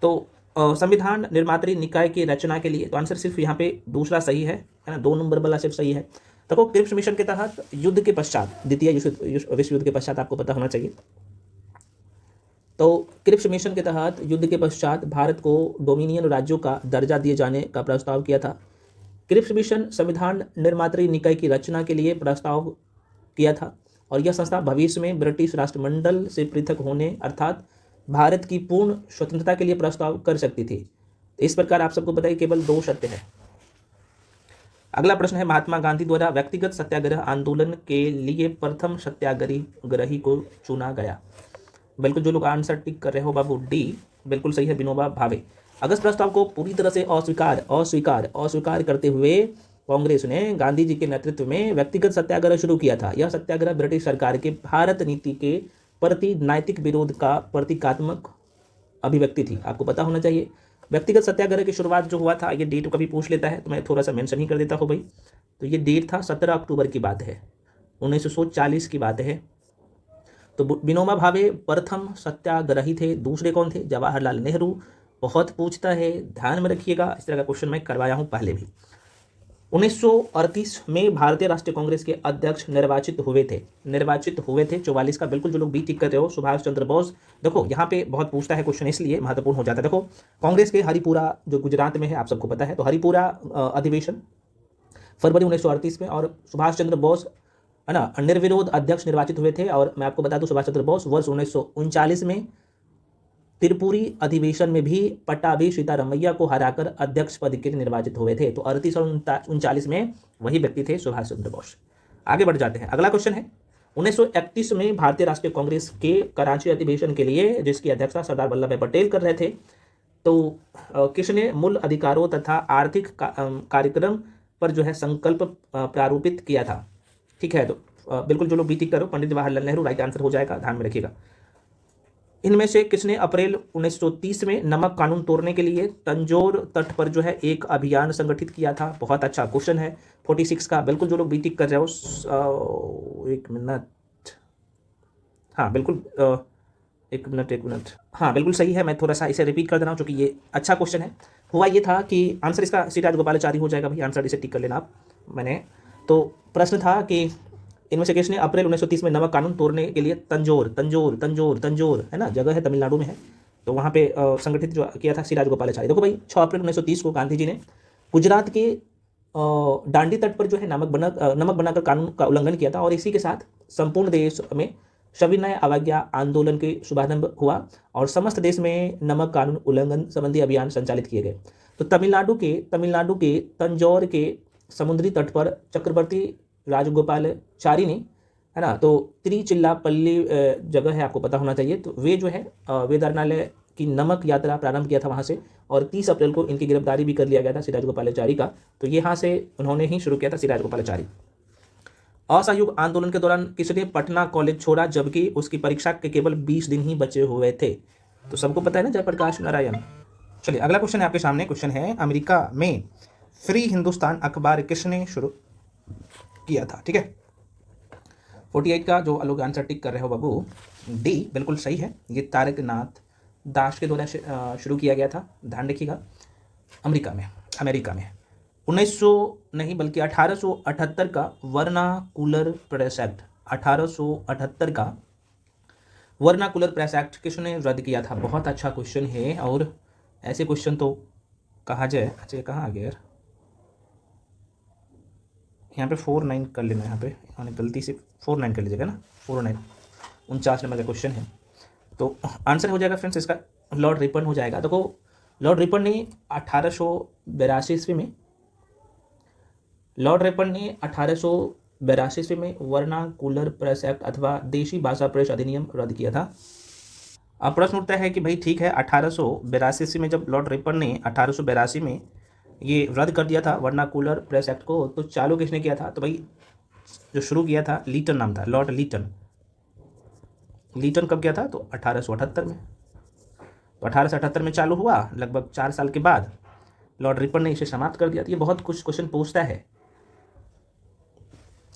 तो संविधान निर्मात्री निकाय की रचना के लिए, तो आंसर सिर्फ यहाँ पे दूसरा सही है ना, 2 नंबर वाला सिर्फ सही है। देखो क्रिप्स मिशन के तहत युद्ध के पश्चात, द्वितीय विश्व युद्ध के पश्चात, आपको पता होना चाहिए, तो क्रिप्स मिशन के तहत युद्ध के पश्चात भारत को डोमिनियन राज्यों का दर्जा दिए जाने का प्रस्ताव किया था। क्रिप्स मिशन संविधान निर्मात्री निकाय की रचना के लिए प्रस्ताव किया था और यह संस्था भविष्य में ब्रिटिश राष्ट्रमंडल से पृथक होने अर्थात भारत की पूर्ण स्वतंत्रता के लिए प्रस्ताव कर सकती थी। इस प्रकार आप सबको पता है केवल 2 सत्य है। अगला प्रश्न है, महात्मा गांधी द्वारा व्यक्तिगत सत्याग्रह आंदोलन के लिए प्रथम सत्याग्रही को चुना गया। बिल्कुल जो लोग आंसर टिक कर रहे हो बाबू डी बिल्कुल सही है, विनोबा भावे। अगस्त प्रस्ताव को पूरी तरह से अस्वीकार करते हुए कांग्रेस ने गांधी जी के नेतृत्व में व्यक्तिगत सत्याग्रह शुरू किया था। यह सत्याग्रह ब्रिटिश सरकार के भारत नीति के प्रति नैतिक विरोध का प्रतीकात्मक अभिव्यक्ति थी, आपको पता होना चाहिए। व्यक्तिगत सत्याग्रह की शुरुआत जो हुआ था, ये डेट कभी पूछ लेता है तो मैं थोड़ा सा मेंशन ही कर देता हूँ भाई। तो ये डेट था 17 अक्टूबर की बात है, 1940 की बात है। तो विनोबा भावे प्रथम सत्याग्रही थे। दूसरे कौन थे, जवाहरलाल नेहरू। बहुत पूछता है, ध्यान में रखिएगा, इस तरह का क्वेश्चन मैं करवाया हूँ पहले भी। 1938 में भारतीय राष्ट्रीय कांग्रेस के अध्यक्ष निर्वाचित हुए थे 44 का, बिल्कुल जो लोग बी टिक कर रहे हो, सुभाष चंद्र बोस। देखो यहाँ पे बहुत पूछता है क्वेश्चन, इसलिए महत्वपूर्ण हो जाता है। देखो कांग्रेस के हरिपुरा जो गुजरात में है, आप सबको पता है, तो हरिपुरा अधिवेशन फरवरी 1938 में, और सुभाष चंद्र बोस है ना निर्विरोध अध्यक्ष निर्वाचित हुए थे। और मैं आपको बता दूं सुभाष चंद्र बोस वर्ष 1939 में त्रिपुरी अधिवेशन में भी पट्टाभी सीतारमैया को हराकर अध्यक्ष पद के लिए निर्वाचित हुए थे। तो 38 और 39 में वही व्यक्ति थे सुभाष चंद्र बोस। आगे बढ़ जाते हैं, अगला क्वेश्चन है, 1931 में भारतीय राष्ट्रीय कांग्रेस के कराची अधिवेशन के लिए, जिसकी अध्यक्षता सरदार वल्लभ भाई पटेल कर रहे थे, तो किसने मूल अधिकारों तथा आर्थिक कार्यक्रम पर जो है संकल्प प्रारूपित किया था। ठीक है, तो बिल्कुल जो लोग बी टिक करो, पंडित जवाहरलाल नेहरू राइट आंसर हो जाएगा, ध्यान में रखिएगा। इनमें से किसने अप्रैल 1930 में नमक कानून तोड़ने के लिए तंजौर तट पर जो है एक अभियान संगठित किया था। बहुत अच्छा क्वेश्चन है 46 का, बिल्कुल जो लोग बी टिक कर रहे हो, एक मिनट, हाँ बिल्कुल, एक मिनट, हाँ बिल्कुल सही है। मैं थोड़ा सा इसे रिपीट कर दे रहा हूँ क्योंकि ये अच्छा क्वेश्चन है। हुआ ये था कि आंसर इसका सी राजगोपालाचारी हो जाएगा भाई, आंसर इसे टिक कर लेना आप। मैंने तो प्रश्न था कि इनमें से किसने अप्रैल 1930 में नमक कानून तोड़ने के लिए तंजौर है ना, जगह है तमिलनाडु में है, तो वहाँ पे संगठित जो किया था सी राजगोपालाचारी। देखो भाई 6 अप्रैल 1930 को गांधी जी ने गुजरात के दांडी तट पर जो है नमक बनाकर कानून का उल्लंघन किया था, और इसी के साथ संपूर्ण देश में सविनय अवज्ञा आंदोलन के शुभारंभ हुआ और समस्त देश में नमक कानून उल्लंघन संबंधी अभियान संचालित किए गए। तो तमिलनाडु के तंजौर के समुद्री तट पर चक्रवर्ती राजगोपालाचारी ने, है ना, तो त्रिचिल्लापल्ली जगह है, आपको पता होना चाहिए, तो वे जो है वेदारनालय की नमक यात्रा प्रारंभ किया था वहाँ से, और 30 अप्रैल को इनकी गिरफ्तारी भी कर लिया गया था सी राजगोपालाचारी का। तो यहाँ से उन्होंने ही शुरू किया था सी राजगोपालाचारी। असहयोग आंदोलन के दौरान किसने पटना कॉलेज छोड़ा जबकि उसकी परीक्षा के केवल 20 दिन ही बचे हुए थे। तो सबको पता है ना, जयप्रकाश नारायण। चलिए अगला क्वेश्चन है आपके सामने, क्वेश्चन है, अमेरिका में फ्री हिंदुस्तान अखबार किसने शुरू किया था। ठीक है, 48 का जो लोग आंसर टिक कर रहे हो बाबू डी बिल्कुल सही है, ये तारक नाथ दास के द्वारा शुरू किया गया था, ध्यान रखिएगा। अमेरिका में 1900 नहीं बल्कि 1878 का वर्नाकुलर प्रेस एक्ट, 1878 का वर्नाकुलर प्रेस एक्ट किसने रद्द किया था। बहुत अच्छा क्वेश्चन है, और ऐसे क्वेश्चन तो कहा जाए, अच्छा कहाँ आ गया यार, यहाँ पे 49 कर लेना, यहाँ पे इन्होंने गलती से 49 कर लीजिएगा ना, 49 49 नंबर का क्वेश्चन है। तो आंसर हो जाएगा फ्रेंड्स इसका लॉर्ड रिपन हो जाएगा। देखो लॉर्ड रिपन ने 1882 ईस्वी में, वर्नाकुलर प्रेस एक्ट अथवा देशी भाषा प्रेस अधिनियम रद्द किया था। अब प्रश्न उठता है कि भाई ठीक है, 1882 में जब लॉर्ड रिपन ने 1882 में ये रद्द कर दिया था वर्नाकुलर प्रेस एक्ट को, तो चालू किसने किया था। तो भाई जो शुरू किया था लीटन नाम था, लॉर्ड लीटन। लीटन कब किया था? तो 1878 में। तो 1878 में चालू हुआ, लगभग 4 साल के बाद लॉर्ड रिपन ने इसे समाप्त कर दिया। तो ये बहुत कुछ क्वेश्चन पूछता है।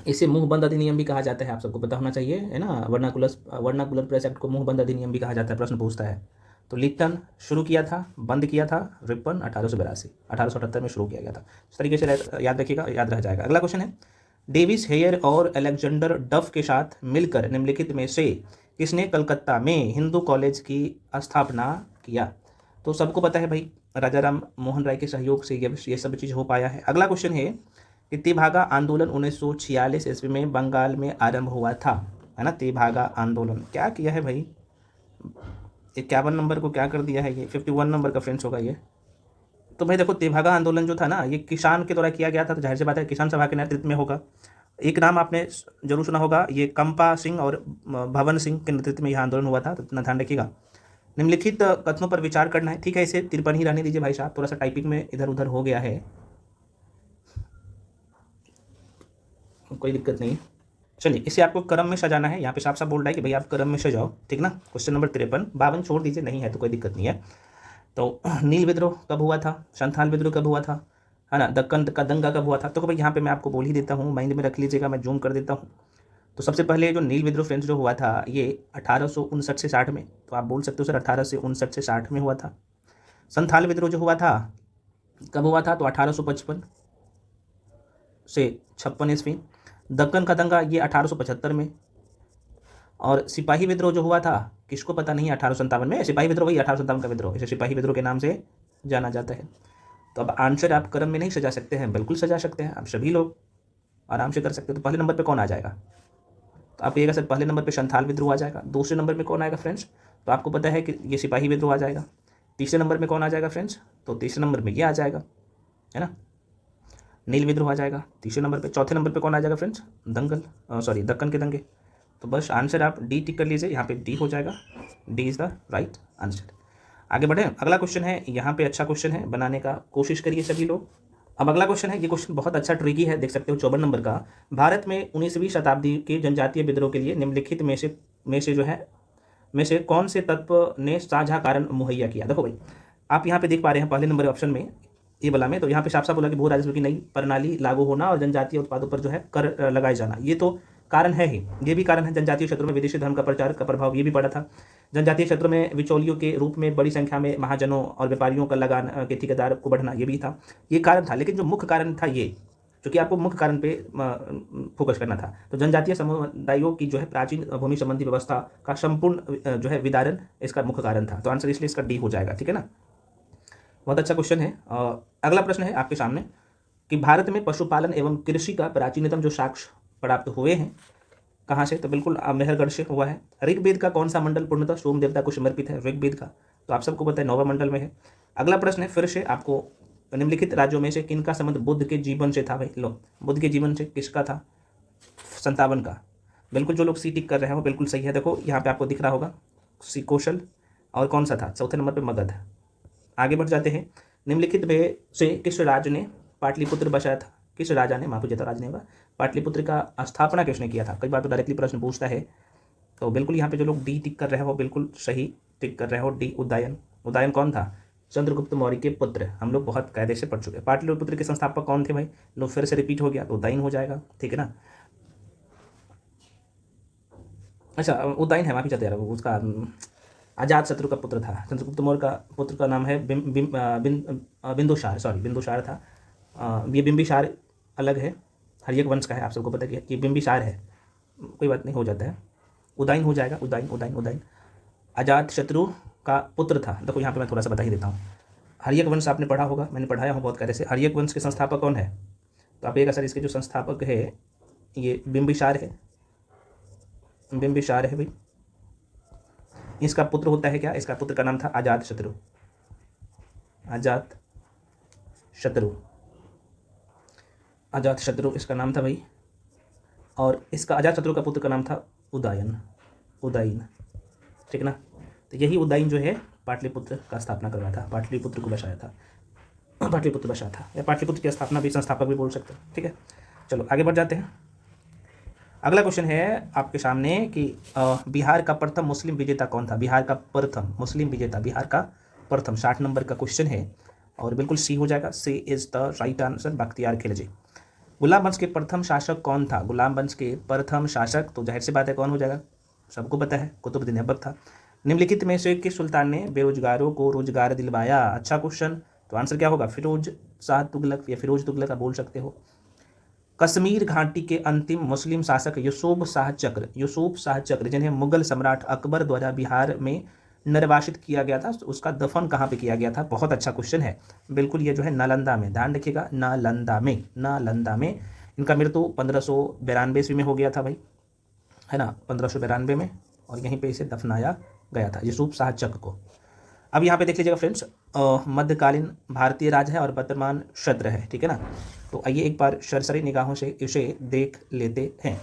इसे मुंहबंद अधिनियम भी कहा जाता है, आप सबको पता होना चाहिए, है ना। वर्नाकुलर प्रेस एक्ट को मुंहबंद अधिनियम भी कहा जाता है, प्रश्न पूछता है। तो लिप्टन शुरू किया था, बंद किया था रिपन 1878 में शुरू किया गया था। इस तरीके से याद रखिएगा, याद रह जाएगा। अगला क्वेश्चन है, डेविस हेयर और अलेक्जेंडर डफ के साथ मिलकर निम्नलिखित में से किसने कलकत्ता में हिंदू कॉलेज की स्थापना किया? तो सबको पता है भाई, राजा राम मोहन राय के सहयोग से ये सब चीज़ हो पाया है। अगला क्वेश्चन है कि तेभागा आंदोलन 1946 ईस्वी में बंगाल में आरंभ हुआ था, है ना। तेभागा आंदोलन क्या किया है भाई? 51 नंबर को क्या कर दिया है? ये 51 नंबर का फ्रेंड्स होगा ये। तो भाई देखो, तेभागा आंदोलन जो था ना, ये किसान के द्वारा किया गया था, तो जाहिर सी बात है किसान सभा के नेतृत्व में होगा। एक नाम आपने जरूर सुना होगा, ये कंपा सिंह और भवन सिंह के नेतृत्व में यह आंदोलन हुआ था, तो इतना ध्यान रखिएगा। निम्नलिखित कथनों पर विचार करना है, ठीक है। इसे 53 ही रहने दीजिए भाई साहब, थोड़ा सा टाइपिंग में इधर उधर हो गया है, कोई दिक्कत नहीं। चलिए, इसे आपको क्रम में सजाना है। यहाँ पे साफ साफ बोल रहा है कि भाई आप क्रम में सजाओ, ठीक ना। क्वेश्चन नंबर 53, 52 छोड़ दीजिए, नहीं है तो कोई दिक्कत नहीं है। तो नील विद्रोह कब हुआ था? संथाल विद्रोह कब हुआ था, है ना। दक्कन का दंगा कब हुआ था? तो भाई यहाँ पे मैं आपको बोल ही देता हूँ, माइंड में रख लीजिएगा, मैं जूम कर देता हूँ। तो सबसे पहले जो नील विद्रोह फ्रेंड्स जो हुआ था, ये 1859 से 60 में, तो आप बोल सकते हो सर 1859 से 60 में हुआ था। संथाल विद्रोह जो हुआ था कब हुआ था? तो 1855 से 56 ईस्वी। दक्कन का दंगा ये 1875 में। और सिपाही विद्रोह जो हुआ था, किसको पता नहीं है, 1857 में। सिपाही विद्रोह वही 1857 का विद्रोह, इसे सिपाही विद्रोह के नाम से जाना जाता है। तो अब आंसर आप क्रम में नहीं सजा सकते हैं, बिल्कुल सजा सकते हैं, आप सभी लोग आराम से कर सकते हैं। तो पहले नंबर पे कौन आ जाएगा? तो आप कहिएगा सर पहले नंबर पे संथाल विद्रोह आ जाएगा। दूसरे नंबर में कौन आएगा फ्रेंड्स? तो आपको पता है कि ये सिपाही विद्रोह आ जाएगा। तीसरे नंबर में कौन आ जाएगा फ्रेंड्स? तो तीसरे नंबर में ये आ जाएगा, है ना, नील विद्रोह आ जाएगा तीसरे नंबर पे। चौथे नंबर पे कौन आ जाएगा फ्रेंड्स? दक्कन के दंगे। तो बस आंसर आप डी टिक कर लीजिए, यहाँ पे डी हो जाएगा, D is the right answer. आगे बढ़े, अगला क्वेश्चन है, यहाँ पे अच्छा क्वेश्चन है, बनाने का कोशिश करिए सभी लोग। अब अगला क्वेश्चन है, ये क्वेश्चन बहुत अच्छा ट्रिकी है, देख सकते हो 54 नंबर का। भारत में 19वीं शताब्दी के जनजातीय विद्रोह के लिए निम्नलिखित में से कौन से तत्व ने साझा कारण मुहैया किया? देखो भाई, आप यहाँ पे देख पा रहे हैं पहले नंबर ऑप्शन में, ये वाला में, तो यहाँ पे साफ साफ बोला कि भू राजस्व की नई प्रणाली लागू होना और जनजातीय उत्पादों पर जो है कर लगाए जाना, ये तो कारण है ही। ये भी कारण है, जनजातीय क्षेत्रों में विदेशी धर्म का प्रचार का प्रभाव, ये भी पड़ा था। जनजातीय क्षेत्रों में बिचौलियों के रूप में बड़ी संख्या में महाजनों और व्यापारियों का लगान के ठेकेदार को बढ़ना, ये भी था, ये कारण था। लेकिन जो मुख्य कारण था ये, क्योंकि आपको मुख्य कारण पे फोकस करना था, तो जनजातीय समुदायों की जो है प्राचीन भूमि संबंधी व्यवस्था का संपूर्ण जो है विदारण इसका मुख्य कारण था। तो आंसर इसलिए इसका डी हो जाएगा, ठीक है ना। बहुत अच्छा क्वेश्चन है। अगला प्रश्न है आपके सामने कि भारत में पशुपालन एवं कृषि का प्राचीनतम जो साक्ष्य प्राप्त हुए हैं कहाँ से? तो बिल्कुल मेहरगढ़ से हुआ है। ऋग्वेद का कौन सा मंडल पूर्णतः सोम देवता को समर्पित है? ऋग्वेद का, तो आप सबको पता है 9वां मंडल में है। अगला प्रश्न है फिर से आपको, निम्नलिखित राज्यों में से किनका संबंध बुद्ध के जीवन से था? भाई लो, बुद्ध के जीवन से किसका था? 57 का। बिल्कुल जो लोग सी टिक कर रहे हैं वो बिल्कुल सही है। देखो यहाँ पे आपको दिख रहा होगा सी कौशल, और कौन सा था? चौथे नंबर पर मगध। आगे बढ़ जाते हैं, निम्नलिखित में से किस राज्य ने पाटलिपुत्र बसाया था? किस राजा ने, माफ कीजिएगा राज ने होगा, पाटलिपुत्र का स्थापना किसने किया था? कई बार तो डायरेक्टली प्रश्न पूछता है। तो बिल्कुल यहाँ पे जो लोग डी टिक कर रहे हो बिल्कुल सही टिक कर रहे हो, डी उदयन। उदयन कौन था? चंद्रगुप्त मौर्य के पुत्र, हम लोग बहुत कायदे से पढ़ चुके हैं। पाटलिपुत्र के संस्थापक कौन थे भाई? लो फिर से रिपीट हो गया, तो उदयन हो जाएगा, ठीक है ना। अच्छा उदयन है, माफी चाहते यार, उसका अजात शत्रु का पुत्र था। चंद्रगुप्त मौर्य का पुत्र का नाम है बिंदुसार, सॉरी बिंदुसार था। ये बिंबिसार अलग है, हर्यक वंश का है, आप सबको पता है कि बिंबिसार है, कोई बात नहीं, हो जाता है। उदयन हो जाएगा, उदयन उदयन उदयन। अजात शत्रु का पुत्र था। देखो यहाँ पे मैं थोड़ा सा बता ही देता हूँ। हर्यक वंश आपने पढ़ा होगा, मैंने पढ़ाया हूँ बहुत कायदे से। हर्यक वंश के संस्थापक कौन है? तो आप एक सर इसके जो संस्थापक है ये बिंबिसार है, बिंबिसार है भाई। इसका पुत्र होता है क्या? इसका पुत्र का नाम था अजात शत्रु, अजात शत्रु, अजात शत्रु इसका नाम था भाई। और इसका अजात शत्रु का पुत्र का नाम था उदयन, उदयन, ठीक ना। तो यही उदयन जो है पाटलिपुत्र का स्थापना करवाया था, पाटलिपुत्र को बसाया था, पाटलिपुत्र बसाया था, या पाटलिपुत्र की स्थापना भी, संस्थापक भी बोल सकते हैं, ठीक है। चलो आगे बढ़ जाते हैं। अगला क्वेश्चन है आपके सामने कि बिहार का प्रथम मुस्लिम विजेता कौन था। बिहार का प्रथम मुस्लिम विजेता, बिहार का प्रथम, 60 नंबर का क्वेश्चन है और बिल्कुल सी हो जाएगा। C is the right answer, Bakhtiyar Khilji. गुलाम वंश के प्रथम शासक कौन था। गुलाम वंश के प्रथम शासक तो जाहिर सी बात है कौन हो जाएगा, सबको पता है, कुतुबुद्दीन ऐबक था। निम्नलिखित में से किस सुल्तान ने बेरोजगारों को रोजगार दिलवाया। अच्छा क्वेश्चन, तो आंसर क्या होगा, फिरोज शाह तुगलक या फिरोज तुगलक आप बोल सकते हो। कश्मीर घाटी के अंतिम मुस्लिम शासक यूसुफ शाह चक्र, यूसुफ शाह चक्र जिन्हें मुगल सम्राट अकबर द्वारा बिहार में निर्वासित किया गया था, उसका दफन कहाँ पे किया गया था। बहुत अच्छा क्वेश्चन है, बिल्कुल ये जो है नालंदा में, ध्यान रखिएगा, नालंदा में, नालंदा में। इनका मृत्यु 1592 ईस्वी में हो गया था भाई, है ना, 1592 में, और यहीं पे इसे दफनाया गया था, यूसुफ शाह चक्र को। अब यहाँ पे देख लीजिएगा फ्रेंड्स, मध्यकालीन भारतीय राज है और वर्तमान शद्र है, ठीक है ना। तो आइए एक बार सरसरी निगाहों से इसे देख लेते हैं।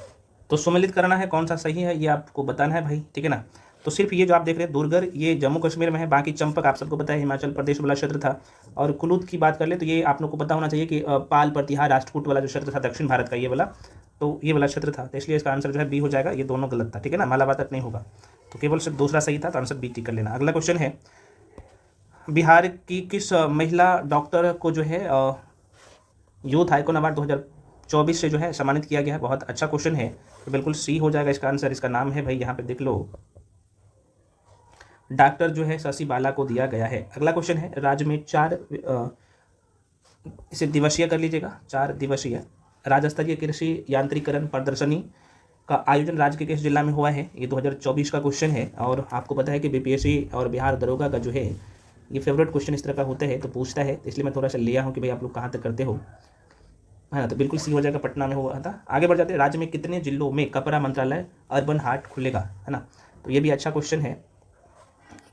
तो सम्मिलित करना है कौन सा सही है ये आपको बताना है भाई, ठीक है ना। तो सिर्फ ये जो आप देख रहे हैं दुर्गर, ये जम्मू कश्मीर में है, बाकी चंपक आप सबको पता है हिमाचल प्रदेश वाला क्षेत्र था। और कुलूद की बात कर ले तो ये आप लोग को पता होना चाहिए कि पाल प्रतिहार राष्ट्रकूट वाला जो क्षेत्र था दक्षिण भारत का, ये वाला, तो ये वाला क्षेत्र था, तो इसलिए इसका आंसर जो है बी हो जाएगा। ये दोनों गलत था, ठीक है ना, मालाबार तक नहीं होगा, तो केवल सिर्फ दूसरा सही था, तो आंसर बी टिक कर लेना। अगला क्वेश्चन है, बिहार की किस महिला डॉक्टर को जो है यूथ आइकॉन अवार्ड 2024 से जो है सम्मानित किया गया है। बहुत अच्छा क्वेश्चन है, तो बिल्कुल सी हो जाएगा इसका आंसर। इसका नाम है भाई, यहाँ पे देख लो, डॉक्टर जो है शशि बाला को दिया गया है। अगला क्वेश्चन है, राज्य में इसे दिवसीय कर लीजिएगा, 4 दिवसीय राज्य स्तरीय कृषि यांत्रिकरण प्रदर्शनी का आयोजन राज्य के किस जिला में हुआ है। ये 2024 का क्वेश्चन है, और आपको पता है कि बीपीएससी और बिहार दरोगा का जो है ये फेवरेट क्वेश्चन इस तरह का होता है, तो पूछता है, तो इसलिए मैं थोड़ा सा लिया हूँ कि भाई आप लोग कहाँ तक करते हो, है ना। तो बिल्कुल सी हो जाएगा, पटना में हुआ था। आगे बढ़ जाते हैं, राज्य में कितने जिलों में कपड़ा मंत्रालय अर्बन हाट खुलेगा, है ना। तो ये भी अच्छा क्वेश्चन है,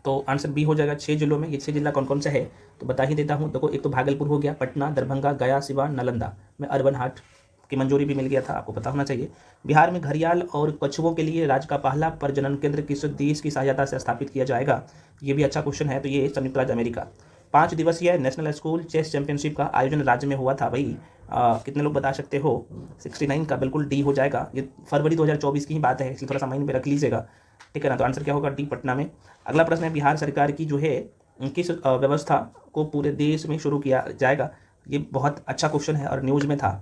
तो आंसर बी हो जाएगा, 6 जिलों में। ये 6 जिला कौन कौन सा है तो बता ही देता हूँ। देखो, एक तो भागलपुर हो गया, पटना, दरभंगा, गया, सिवान, नालंदा में अर्बन हाट की मंजूरी भी मिल गया था, आपको पता होना चाहिए। बिहार में घड़ियाल और कछुओं के लिए राज्य का पहला प्रजनन केंद्र किस देश की सहायता से स्थापित किया जाएगा। ये भी अच्छा क्वेश्चन है, तो ये संयुक्त राज्य अमेरिका। 5 दिवसीय नेशनल स्कूल चेस चैंपियनशिप का आयोजन राज्य में हुआ था भाई, कितने लोग बता सकते हो। 69 का, बिल्कुल डी हो जाएगा। ये फरवरी 2024 की ही बात है, इसलिए थोड़ा सा माइंड में रख लीजिएगा, ठीक है ना। तो आंसर क्या होगा, डी, पटना में। अगला प्रश्न है, बिहार सरकार की जो है किस व्यवस्था को पूरे देश में शुरू किया जाएगा। ये बहुत अच्छा क्वेश्चन है और न्यूज़ में था,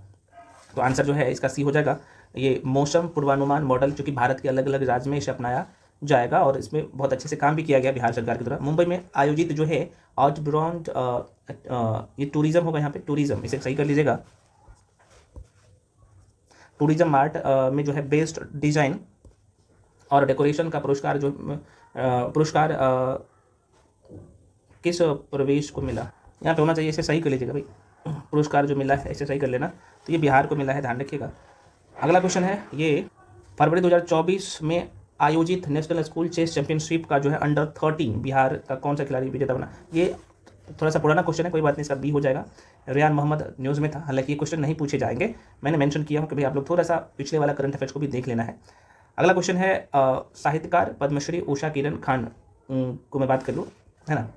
तो आंसर जो है इसका सी हो जाएगा। ये मौसम पूर्वानुमान मॉडल, जो कि भारत के अलग अलग राज्य में इसे अपनाया जाएगा, और इसमें बहुत अच्छे से काम भी किया गया बिहार सरकार की तरफ। मुंबई में आयोजित जो है आउटबाउंड, ये टूरिज्म होगा, यहाँ पे टूरिज्म, इसे सही कर लीजिएगा। टूरिज्म मार्ट में जो है बेस्ट डिजाइन और डेकोरेशन का पुरस्कार किस प्रवेश को मिला, यहाँ पे होना चाहिए, इसे सही कर लीजिएगा भाई। पुरस्कार जो मिला है इसे सही कर लेना, तो ये बिहार को मिला है, ध्यान रखिएगा। अगला क्वेश्चन है, ये फरवरी 2024 में आयोजित नेशनल स्कूल चेस चैंपियनशिप का जो है अंडर 13 बिहार का कौन सा खिलाड़ी विजेता बना। ये थोड़ा सा पुराना क्वेश्चन है, कोई बात नहीं, इसका बी हो जाएगा। रेयान मोहम्मद न्यूज़ में था, हालांकि ये क्वेश्चन नहीं पूछे जाएंगे, मैंने मेंशन किया हूँ कि भाई आप लोग थोड़ा सा पिछले वाला करंट अफेयर्स को भी देख लेना है। अगला क्वेश्चन है, साहित्यकार पद्मश्री उषा किरण खान को मैं बात कर लूँ, है ना।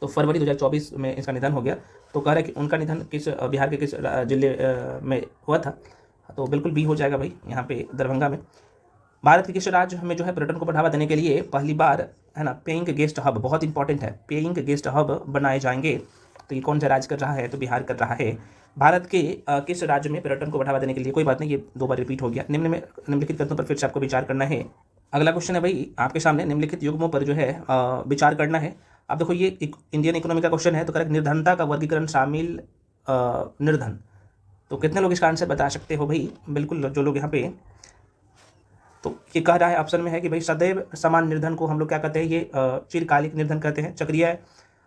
तो फरवरी 2024 में इसका निधन हो गया, तो कह रहे हैं कि उनका निधन किस बिहार के किस जिले में हुआ था, तो बिल्कुल बी हो जाएगा भाई, यहाँ पे दरभंगा में। भारत के किस राज्य में जो है पर्यटन को बढ़ावा देने के लिए पहली बार, है ना, पेइंग गेस्ट हब, बहुत इंपॉर्टेंट है, पेइंग गेस्ट हब बनाए जाएंगे, तो ये कौन सा राज्य कर रहा है, तो बिहार कर रहा है। भारत के किस राज्य में पर्यटन को बढ़ावा देने के लिए, कोई बात नहीं, ये 2 बार रिपीट हो गया। निम्नलिखित कथनों पर फिर से आपको विचार करना है। अगला क्वेश्चन है भाई आपके सामने, निम्नलिखित युग्मों पर जो है विचार करना है। अब देखो, ये इंडियन इकोनॉमी का क्वेश्चन है, तो करेक्ट निर्धनता का वर्गीकरण शामिल निर्धन, तो कितने लोग इसका आंसर बता सकते हो भाई, बिल्कुल जो लोग यहाँ पे, तो ये कह रहा है ऑप्शन में है कि भाई सदैव समान निर्धन को हम लोग क्या कहते हैं, ये चिरकालिक निर्धन कहते हैं। चक्रीय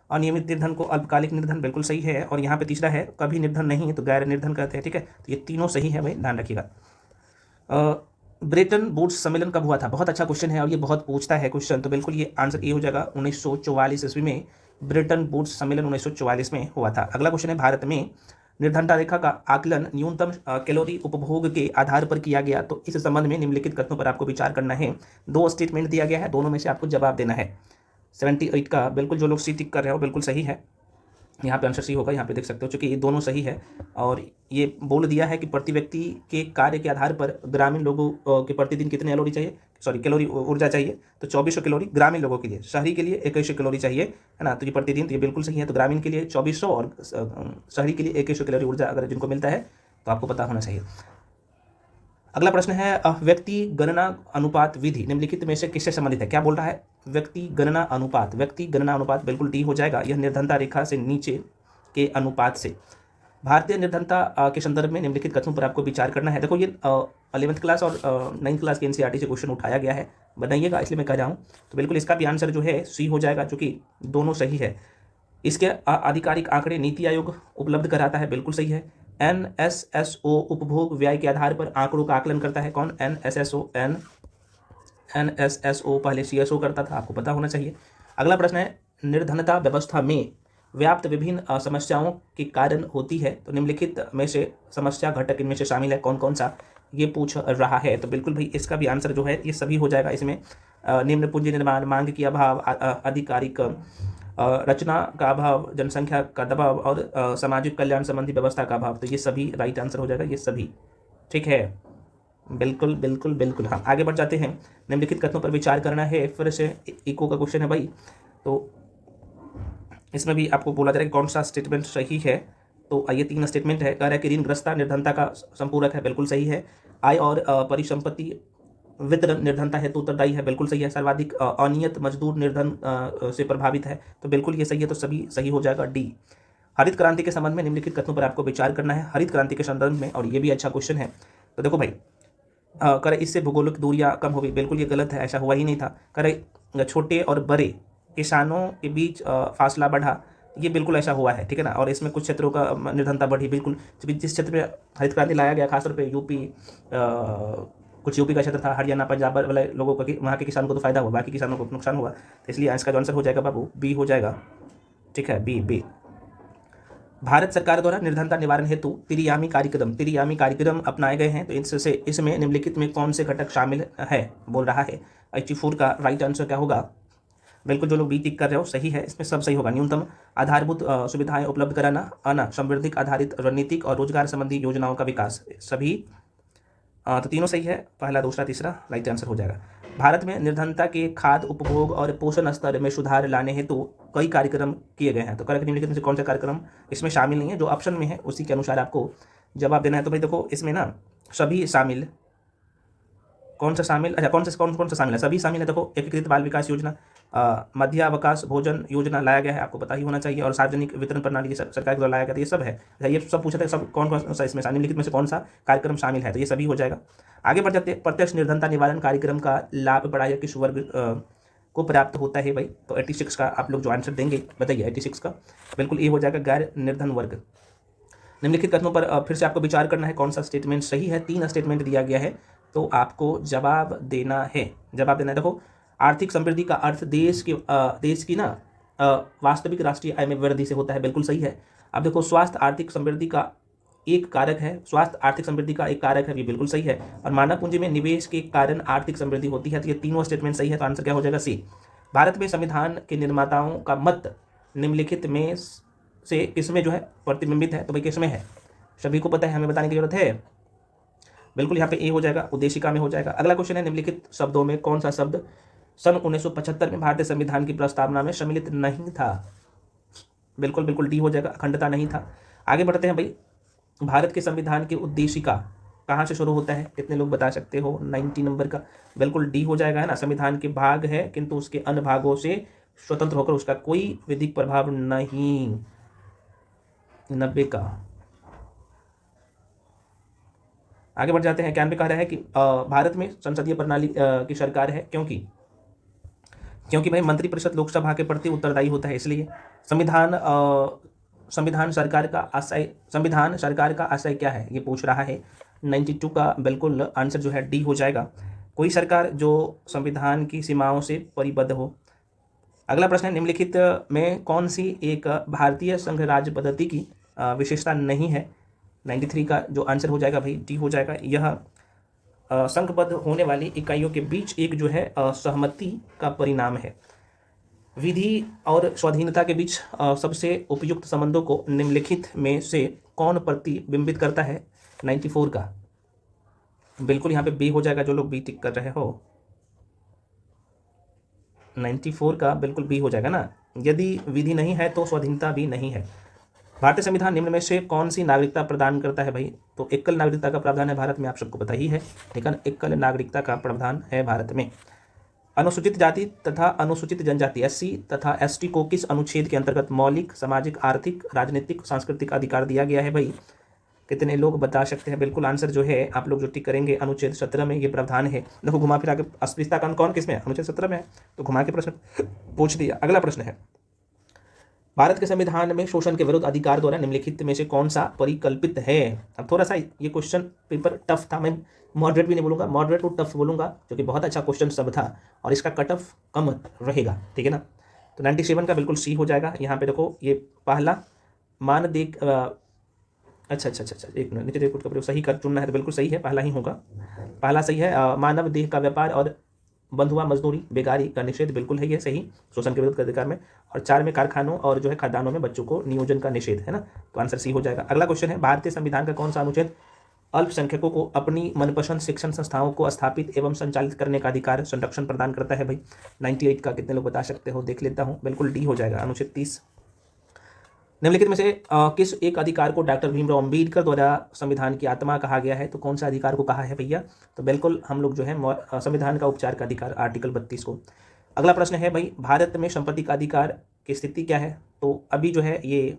अनियमित निर्धन को अल्पकालिक निर्धन, बिल्कुल सही है। और यहाँ पे तीसरा है कभी निर्धन नहीं, तो गैर निर्धन कहते हैं, ठीक है। तो ये तीनों सही है भाई, ध्यान रखिएगा। ब्रेटन वुड्स सम्मेलन कब हुआ था, बहुत अच्छा क्वेश्चन है और ये बहुत पूछता है क्वेश्चन, तो बिल्कुल ये आंसर ये हो जाएगा 1944 ईस्वी में ब्रेटन वुड्स सम्मेलन 1944 में हुआ था। अगला क्वेश्चन है, भारत में निर्धनता रेखा का आकलन न्यूनतम कैलोरी उपभोग के आधार पर किया गया, तो इस संबंध में निम्नलिखित कथनों पर आपको विचार करना है। 2 स्टेटमेंट दिया गया है, दोनों में से आपको जवाब देना है। 78 का बिल्कुल जो लोग सी टिक कर रहे हो बिल्कुल सही है। यहाँ पे आंसर सी होगा, यहाँ पे देख सकते हो, चूंकि ये दोनों सही है। और ये बोल दिया है कि प्रति व्यक्ति के कार्य के आधार पर ग्रामीण लोगों के प्रतिदिन कितने कैलोरी चाहिए, कैलोरी ऊर्जा चाहिए, तो 2400 कैलोरी ग्रामीण लोगों के लिए। शहरी के लिए 2100 कैलोरी चाहिए, है ना। तो ये प्रतिदिन, तो ये बिल्कुल सही है। तो ग्रामीण के लिए 2400 और शहरी के लिए 2100 कैलोरी ऊर्जा अगर जिनको मिलता है तो आपको पता होना चाहिए। अगला प्रश्न है, व्यक्ति गणना अनुपात विधि निम्नलिखित में से किससे संबंधित है। क्या बोल रहा है, व्यक्ति गणना अनुपात। व्यक्ति गणना अनुपात बिल्कुल डी हो जाएगा। यह निर्धनता रेखा से नीचे के अनुपात से। भारतीय निर्धनता के संदर्भ में निम्नलिखित कथनों पर आपको विचार करना है। देखो, ये 11th क्लास और 9th क्लास के एनसीईआरटी से क्वेश्चन उठाया गया है, बनाइएगा, इसलिए मैं कह रहा हूँ। तो बिल्कुल इसका भी आंसर जो है सी हो जाएगा, चूंकि दोनों सही है। इसके आधिकारिक आंकड़े नीति आयोग उपलब्ध कराता है, बिल्कुल सही है। NSSO उपभोग व्यय के आधार पर आंकड़ों का आकलन करता है। कौन? NSSO पहले CSO करता था, आपको पता होना चाहिए। अगला प्रश्न है, निर्धनता व्यवस्था में व्याप्त विभिन्न समस्याओं के कारण होती है, तो निम्नलिखित में से समस्या घटक इनमें से शामिल है, कौन कौन सा, ये पूछ रहा है। तो बिल्कुल भाई इसका भी आंसर जो है ये सभी हो जाएगा। इसमें निम्न पूंजी निर्माण, मांग की अभाव, आधिकारिक रचना का अभाव, जनसंख्या का दबाव और सामाजिक कल्याण संबंधी व्यवस्था का अभाव, तो ये सभी राइट आंसर हो जाएगा, ये सभी ठीक है। बिल्कुल बिल्कुल बिल्कुल। हाँ, आगे बढ़ जाते हैं। निम्नलिखित कथनों पर विचार करना है, फिर से इको का क्वेश्चन है भाई। तो इसमें भी आपको बोला जा रहा है कौन सा स्टेटमेंट सही है। तो ये 3 स्टेटमेंट है। कह रहा है कि ऋणग्रस्तता निर्धनता का संपूरक है, बिल्कुल सही है। आय और परिसंपत्ति वितरण निर्धनता हेतु उत्तरदायी है, बिल्कुल सही है। सर्वाधिक अनियत मजदूर निर्धन से प्रभावित है, तो बिल्कुल ये सही है, तो सभी सही हो जाएगा डी। हरित क्रांति के संबंध में निम्नलिखित कथनों पर आपको विचार करना है, हरित क्रांति के संदर्भ में, और ये भी अच्छा क्वेश्चन है। तो देखो भाई, करे इससे भूगोलिक दूरियां कम हो गई, बिल्कुल ये गलत है, ऐसा हुआ ही नहीं था। करे छोटे और बड़े किसानों के बीच फासला बढ़ा, ये बिल्कुल ऐसा हुआ है, ठीक है ना। और इसमें कुछ क्षेत्रों का निर्धनता बढ़ी, बिल्कुल, क्योंकि जिस क्षेत्र में हरित क्रांति लाया गया, खासतौर पे यूपी, कुछ यूपी का क्षेत्र था, हरियाणा पंजाब वाले लोगों को, वहाँ के किसानों को तो फायदा हुआ, बाकी किसानों को नुकसान हुआ। तो इसलिए इसका जो आंसर हो जाएगा बाबू बी हो जाएगा, ठीक है, बी। भारत सरकार द्वारा निर्धनता निवारण हेतु त्रियामी कार्यक्रम अपनाए गए हैं, तो इसमें निम्नलिखित में कौन से घटक शामिल है, बोल रहा है। 84 का राइट आंसर क्या होगा। बिल्कुल, जो लोग बी टिक कर रहे हो सही है, इसमें सब सही होगा। न्यूनतम आधारभूत सुविधाएं उपलब्ध कराना, आना, समृद्धि आधारित रणनीतिक और रोजगार संबंधी योजनाओं का विकास, सभी तो तीनों सही है, पहला, दूसरा, तीसरा राइट आंसर हो जाएगा। भारत में निर्धनता के खाद्य उपभोग और पोषण स्तर में सुधार लाने हेतु कई कार्यक्रम किए गए हैं, तो निम्नलिखित में से कौन सा कार्यक्रम इसमें शामिल नहीं है, जो ऑप्शन में है उसी के अनुसार आपको जवाब देना है। तो भाई देखो, इसमें ना सभी शामिल, कौन सा शामिल, अच्छा कौन सा शामिल है, सभी शामिल है। देखो, एकीकृत बाल विकास योजना, मध्यावकाश भोजन योजना लाया गया है, आपको पता ही होना चाहिए, और सार्वजनिक वितरण प्रणाली सरकार द्वारा लाया गया, तो ये सब है। ये सब पूछा था, सब कौन कौन सा इसमें निम्नलिखित में से कौन सा कार्यक्रम शामिल है, तो ये सभी हो जाएगा। आगे बढ़ जाते हैं। प्रत्यक्ष निर्धनता निवारण कार्यक्रम का लाभ बढ़ाया किस वर्ग को प्राप्त होता है भाई। तो 86 का आप लोग जो आंसर देंगे बताइए, 86 का बिल्कुल ये हो जाएगा, गैर निर्धन वर्ग। निम्नलिखित कथनों पर फिर से आपको विचार करना है, कौन सा स्टेटमेंट सही है। 3 स्टेटमेंट दिया गया है, तो आपको जवाब देना है। देखो, आर्थिक समृद्धि का अर्थ देश की ना वास्तविक राष्ट्रीय आय में वृद्धि से होता है, बिल्कुल सही है। अब देखो, स्वास्थ्य आर्थिक समृद्धि का एक कारक है, ये बिल्कुल सही है। और मानव पूंजी में निवेश के कारण आर्थिक समृद्धि होती है, तो ये तीनों स्टेटमेंट सही है, तो आंसर क्या हो जाएगा, सी। भारत में संविधान के निर्माताओं का मत निम्नलिखित में से किसमें जो है प्रतिबिंबित है, तो भाई किसमें है, सभी को पता है, हमें बताने की जरूरत है। बिल्कुल यहाँ पे ए हो जाएगा, उद्देशिका में हो जाएगा। अगला क्वेश्चन है, निम्नलिखित शब्दों में कौन सा शब्द सन 1975 में भारतीय संविधान की प्रस्तावना में सम्मिलित नहीं था। बिल्कुल डी हो जाएगा, अखंडता नहीं था। आगे बढ़ते हैं भाई, भारत के संविधान की उद्देशिका कहाँ से शुरू होता है, कितने लोग बता सकते हो। 90 नंबर का, बिल्कुल डी हो जाएगा, है ना। संविधान के भाग है, किंतु उसके अन्य भागों से स्वतंत्र होकर उसका कोई विधिक प्रभाव नहीं। 90 का। आगे बढ़ जाते हैं। क्या कह रहा है कि भारत में संसदीय प्रणाली की सरकार है, क्योंकि भाई मंत्रिपरिषद लोकसभा के प्रति उत्तरदायी होता है, इसलिए संविधान सरकार का आशय क्या है, ये पूछ रहा है। 92 का बिल्कुल आंसर जो है डी हो जाएगा, कोई सरकार जो संविधान की सीमाओं से परिबद्ध हो। अगला प्रश्न है, निम्नलिखित में कौन सी एक भारतीय संघ राज्य पद्धति की विशेषता नहीं है। 93 का जो आंसर हो जाएगा भाई डी हो जाएगा, यह संघबद्ध होने वाली इकाइयों के बीच एक जो है सहमति का परिणाम है। विधि और स्वाधीनता के बीच सबसे उपयुक्त संबंधों को निम्नलिखित में से कौन प्रतिबिंबित करता है? 94 का बिल्कुल यहाँ पे बी हो जाएगा, जो लोग बी टिक कर रहे हो 94 का बिल्कुल बी हो जाएगा ना। यदि विधि नहीं है तो स्वाधीनता भी नहीं है। भारतीय संविधान निम्न में से कौन सी नागरिकता प्रदान करता है भाई? तो एकल नागरिकता का प्रावधान है भारत में, आप सबको पता ही है, ठीक है ना। एकल नागरिकता का प्रावधान है भारत में। अनुसूचित जाति तथा अनुसूचित जनजाति एससी तथा एसटी को किस अनुच्छेद के अंतर्गत मौलिक सामाजिक आर्थिक राजनीतिक सांस्कृतिक अधिकार दिया गया है भाई? कितने लोग बता सकते हैं? बिल्कुल आंसर जो है आप लोग जो टिक करेंगे अनुच्छेद 17 में ये प्रावधान है। देखो घुमा फिरा के अस्पृश्यता कानून कौन किस में है? अनुच्छेद 17 में है, तो घुमा के प्रश्न पूछ दिया। अगला प्रश्न है, भारत के संविधान में शोषण के विरुद्ध अधिकार द्वारा निम्नलिखित में से कौन सा परिकल्पित है? अब थोड़ा सा ये क्वेश्चन पेपर टफ था, मैं मॉडरेट भी नहीं बोलूंगा, मॉडरेट टू टफ बोलूंगा, क्योंकि बहुत अच्छा क्वेश्चन सब था और इसका कट ऑफ कम रहेगा, ठीक है ना। तो 97 का बिल्कुल सी हो जाएगा। यहाँ पे देखो ये पहला मान देख अच्छा, एक मिनट, नीचे रिपोर्ट का प्रयोग सही कर चुनना है, तो बिल्कुल सही है, पहला ही होगा, पहला सही है। मानव देह का व्यापार और बंधुआ मजदूरी बेगारी का निषेध, बिल्कुल है ये सही, शोषण के विरुद्ध अधिकार में। और 4 में कारखानों और जो है खदानों में बच्चों को नियोजन का निषेध, है ना, तो आंसर सी हो जाएगा। अगला क्वेश्चन है, भारतीय संविधान का कौन सा अनुच्छेद अल्पसंख्यकों को अपनी मनपसंद शिक्षण संस्थाओं को स्थापित एवं संचालित करने का अधिकार संरक्षण प्रदान करता है भाई? 98 का कितने लोग बता सकते हो? देख लेता हूँ, बिल्कुल डी हो जाएगा, अनुच्छेद 30। निम्नलिखित में से किस एक अधिकार को डॉक्टर भीमराव अम्बेडकर द्वारा संविधान की आत्मा कहा गया है? तो कौन सा अधिकार को कहा है भैया? तो बिल्कुल हम लोग जो है संविधान का उपचार का अधिकार, आर्टिकल 32 को। अगला प्रश्न है भाई, भारत में संपत्ति का अधिकार की स्थिति क्या है? तो अभी जो है ये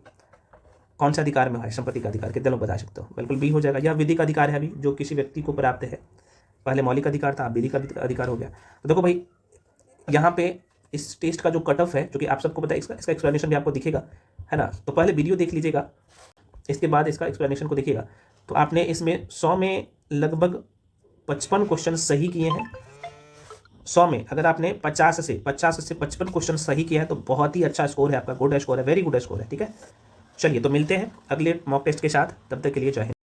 कौन सा अधिकार में है संपत्ति का अधिकार? कितने लोग बता सकते हो? बिल्कुल बी हो जाएगा। यह विधिक अधिकार है अभी जो किसी व्यक्ति को प्राप्त है, पहले मौलिक अधिकार था, अब विधिक अधिकार हो गया। तो देखो भाई यहाँ पे इस टेस्ट का जो कट ऑफ है, क्योंकि आप सबको पता है, इसका एक्सप्लेनेशन भी आपको दिखेगा, है ना। तो पहले वीडियो देख लीजिएगा, इसके बाद इसका एक्सप्लेनेशन को देखिएगा। तो आपने इसमें 100 में लगभग 55 क्वेश्चन सही किए हैं। 100 में अगर आपने 50 से 55 क्वेश्चन सही किया है तो बहुत ही अच्छा स्कोर है आपका, गुड स्कोर है, वेरी गुड स्कोर है, ठीक है। चलिए तो मिलते हैं अगले मॉक टेस्ट के साथ, तब तक के लिए जय हिंद।